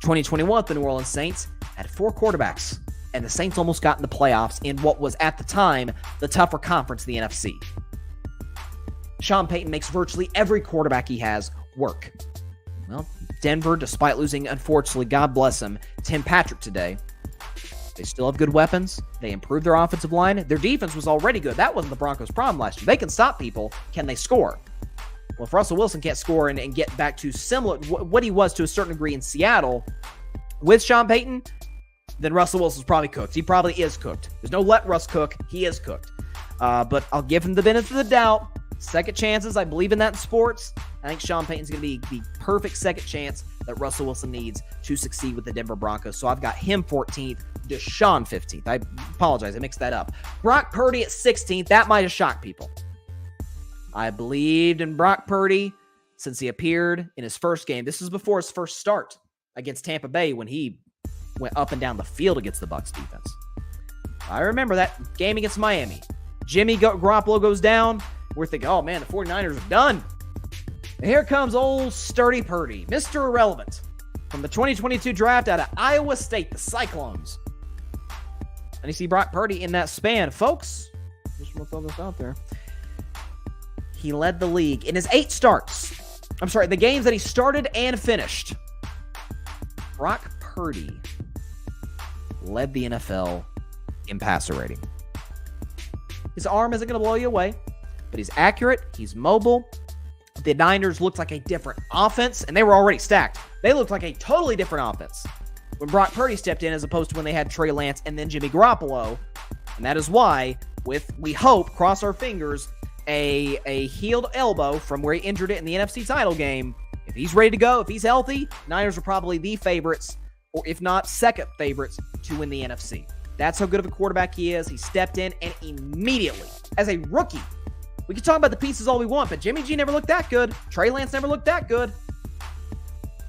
2021 with the New Orleans Saints, had 4 quarterbacks, and the Saints almost got in the playoffs in what was, at the time, the tougher conference, the NFC. Sean Payton makes virtually every quarterback he has work. Well, Denver, despite losing, unfortunately, God bless him, Tim Patrick today, they still have good weapons. They improved their offensive line. Their defense was already good. That wasn't the Broncos' problem last year. They can stop people. Can they score? Well, if Russell Wilson can't score and get back to similar what he was to a certain degree in Seattle with Sean Payton, then Russell Wilson's probably cooked. He probably is cooked. There's no let Russ cook. He is cooked. But I'll give him the benefit of the doubt. Second chances, I believe in that in sports. I think Sean Payton's going to be the perfect second chance that Russell Wilson needs to succeed with the Denver Broncos. So I've got him 14th, Deshaun 15th. I apologize, I mixed that up. Brock Purdy at 16th. That might have shocked people. I believed in Brock Purdy since he appeared in his first game. This is before his first start against Tampa Bay when he went up and down the field against the Bucs defense. I remember that game against Miami. Jimmy Garoppolo goes down. We're thinking, oh man, the 49ers are done. And here comes old sturdy Purdy, Mr. Irrelevant, from the 2022 draft out of Iowa State, the Cyclones. And you see Brock Purdy in that span. Folks, just want to throw this out there. He led the league in his 8 starts. I'm sorry, the games that he started and finished. Brock Purdy led the NFL in passer rating. His arm isn't going to blow you away, but he's accurate. He's mobile. The Niners looked like a different offense, and they were already stacked. They looked like a totally different offense when Brock Purdy stepped in as opposed to when they had Trey Lance and then Jimmy Garoppolo. And that is why, with, we hope, cross our fingers, a healed elbow from where he injured it in the NFC title game, if he's ready to go, if he's healthy, Niners are probably the favorites, or if not second favorites, to win the NFC. That's how good of a quarterback he is. He stepped in and immediately, as a rookie, we can talk about the pieces all we want, but Jimmy G never looked that good. Trey Lance never looked that good.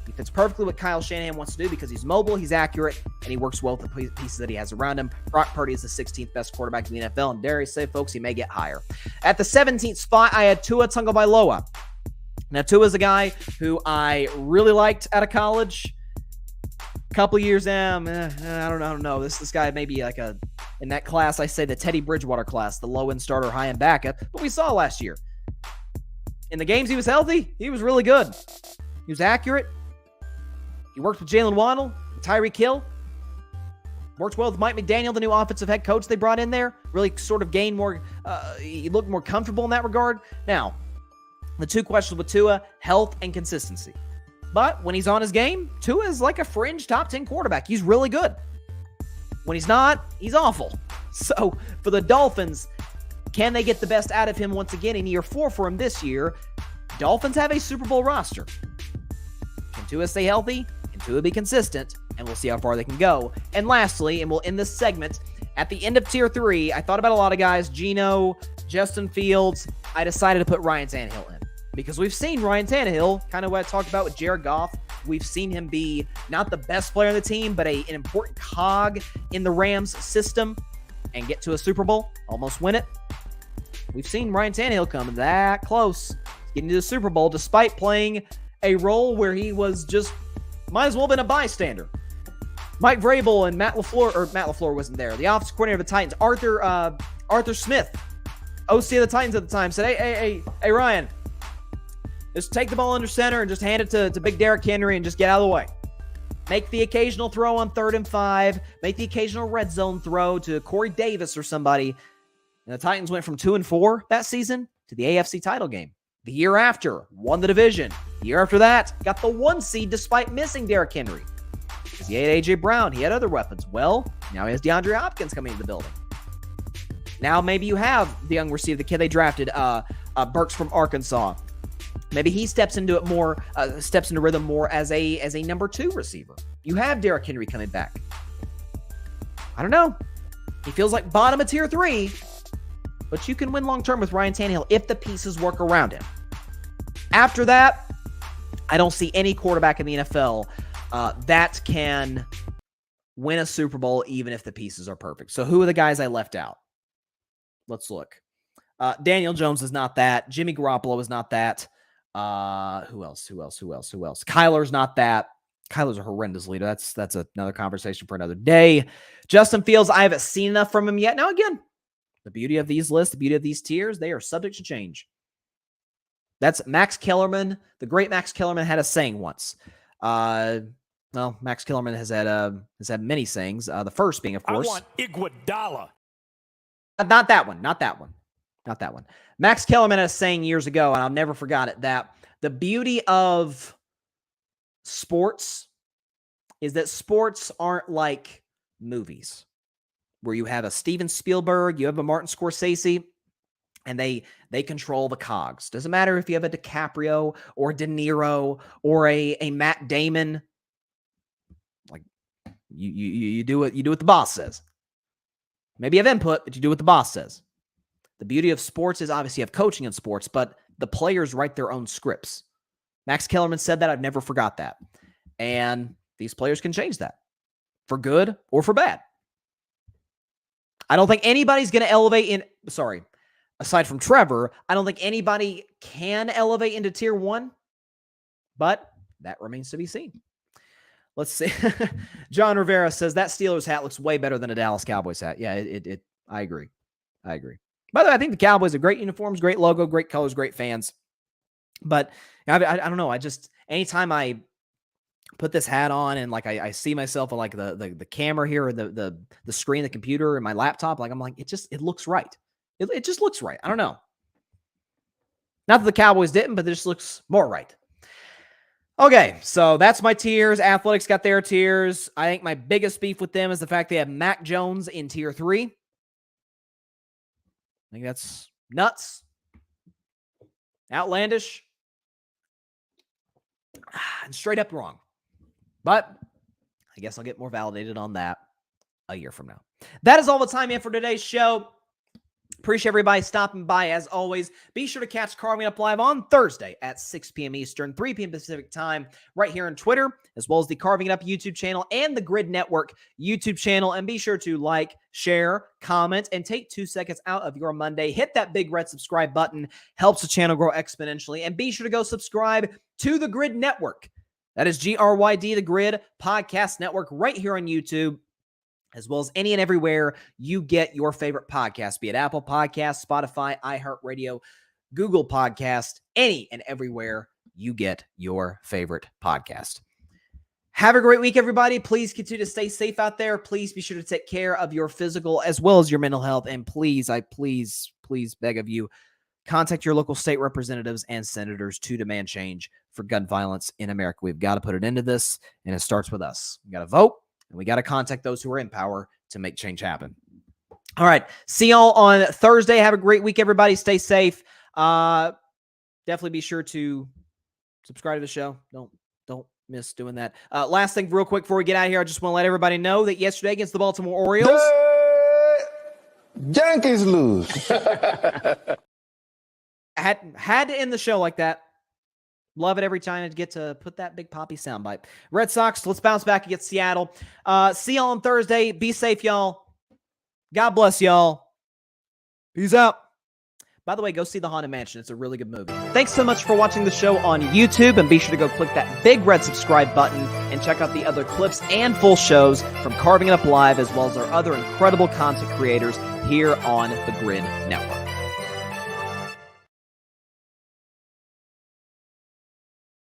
He fits perfectly what Kyle Shanahan wants to do because he's mobile, he's accurate, and he works well with the pieces that he has around him. Brock Purdy is the 16th best quarterback in the NFL, and dare I say, folks, he may get higher. At the 17th spot, I had Tua Tagovailoa. Now, Tua is a guy who I really liked out of college. A couple years in, I don't know. This guy may be like in that class, I say the Teddy Bridgewater class, the low-end starter, high-end backup, but we saw last year. In the games he was healthy, he was really good. He was accurate. He worked with Jalen Waddle, Tyreek Hill. Worked well with Mike McDaniel, the new offensive head coach they brought in there. Really sort of gained more, he looked more comfortable in that regard. Now, the two questions with Tua, health and consistency. But when he's on his game, Tua is like a fringe top 10 quarterback. He's really good. When he's not, he's awful. So for the Dolphins, can they get the best out of him once again in year 4 for him this year? Dolphins have a Super Bowl roster. Can Tua stay healthy? Can Tua be consistent? and we'll see how far they can go. And lastly, and we'll end this segment, at the end of Tier 3, I thought about a lot of guys, Geno, Justin Fields. I decided to put Ryan Tannehill in because we've seen Ryan Tannehill, kind of what I talked about with Jared Goff. We've seen him be not the best player on the team, but an important cog in the Rams system and get to a Super Bowl, almost win it. We've seen Ryan Tannehill come that close getting to the Super Bowl despite playing a role where he was just, might as well have been a bystander. Mike Vrabel and Matt LaFleur wasn't there. The offensive coordinator of the Titans, Arthur Smith, OC of the Titans at the time, said, hey, Ryan, just take the ball under center and just hand it to big Derrick Henry and just get out of the way. Make the occasional throw on 3rd and 5. Make the occasional red zone throw to Corey Davis or somebody. And the Titans went from 2-4 that season to the AFC title game. The year after, won the division. The year after that, got the 1 seed despite missing Derrick Henry. Because he had A.J. Brown. He had other weapons. Well, now he has DeAndre Hopkins coming into the building. Now maybe you have the young receiver, the kid they drafted, Burks from Arkansas. Maybe he steps into it more, steps into rhythm more as a number 2 receiver. You have Derrick Henry coming back. I don't know. He feels like bottom of Tier 3, but you can win long-term with Ryan Tannehill if the pieces work around him. After that, I don't see any quarterback in the NFL that can win a Super Bowl even if the pieces are perfect. So who are the guys I left out? Let's look. Daniel Jones is not that. Jimmy Garoppolo is not that. Who else? Kyler's not that. Kyler's a horrendous leader. That's another conversation for another day. Justin Fields, I haven't seen enough from him yet. Now, again, the beauty of these lists, the beauty of these tiers, they are subject to change. That's Max Kellerman. The great Max Kellerman had a saying once. Well, Max Kellerman has had many sayings. The first being, of course, I want Iguodala. Not that one. Max Kellerman had a saying years ago, and I'll never forgot it, that the beauty of sports is that sports aren't like movies where you have a Steven Spielberg, you have a Martin Scorsese, and they control the cogs. Doesn't matter if you have a DiCaprio or a De Niro or a Matt Damon. Like you do what the boss says. Maybe you have input, but you do what the boss says. The beauty of sports is obviously you have coaching in sports, but the players write their own scripts. Max Kellerman said that. I've never forgot that. And these players can change that for good or for bad. I don't think anybody's going to elevate aside from Trevor, I don't think anybody can elevate into Tier 1, but that remains to be seen. Let's see. John Rivera says that Steelers hat looks way better than a Dallas Cowboys hat. Yeah, I agree. By the way, I think the Cowboys have great uniforms, great logo, great colors, great fans. But I don't know. I just, anytime I put this hat on and like I see myself on like the camera here or the screen, the computer and my laptop, like I'm like, it looks right. It just looks right. I don't know. Not that the Cowboys didn't, but it just looks more right. Okay, so that's my tiers. Athletics got their tiers. I think my biggest beef with them is the fact they have Mac Jones in Tier 3. I think that's nuts. Outlandish. And straight up wrong. But I guess I'll get more validated on that a year from now. That is all the time in for today's show. Appreciate everybody stopping by as always. Be sure to catch Carving Up Live on Thursday at 6 p.m. Eastern, 3 p.m. Pacific time, right here on Twitter, as well as the Carving It Up YouTube channel and the Grid Network YouTube channel. And be sure to like, share, comment, and take 2 seconds out of your Monday. Hit that big red subscribe button. Helps the channel grow exponentially. And be sure to go subscribe to the Grid Network. That is GRYD, the Grid Podcast Network, right here on YouTube, as well as any and everywhere you get your favorite podcast, be it Apple Podcasts, Spotify, iHeartRadio, Google Podcast, any and everywhere you get your favorite podcast. Have a great week, everybody. Please continue to stay safe out there. Please be sure to take care of your physical as well as your mental health. And please, I please beg of you, contact your local state representatives and senators to demand change for gun violence in America. We've got to put an end to this, and it starts with us. We got to vote. And we got to contact those who are in power to make change happen. All right. See y'all on Thursday. Have a great week, everybody. Stay safe. Definitely be sure to subscribe to the show. Don't Miss doing that. Last thing real quick before we get out of here, I just want to let everybody know that yesterday against the Baltimore Orioles, Yankees lose. had to end the show like that. Love it every time I get to put that Big Papi soundbite. Red Sox, let's bounce back against Seattle. See y'all on Thursday. Be safe, y'all. God bless y'all. Peace out. By the way, go see The Haunted Mansion. It's a really good movie. Thanks so much for watching the show on YouTube, and be sure to go click that big red subscribe button and check out the other clips and full shows from Carving It Up Live, as well as our other incredible content creators here on the Grid Network.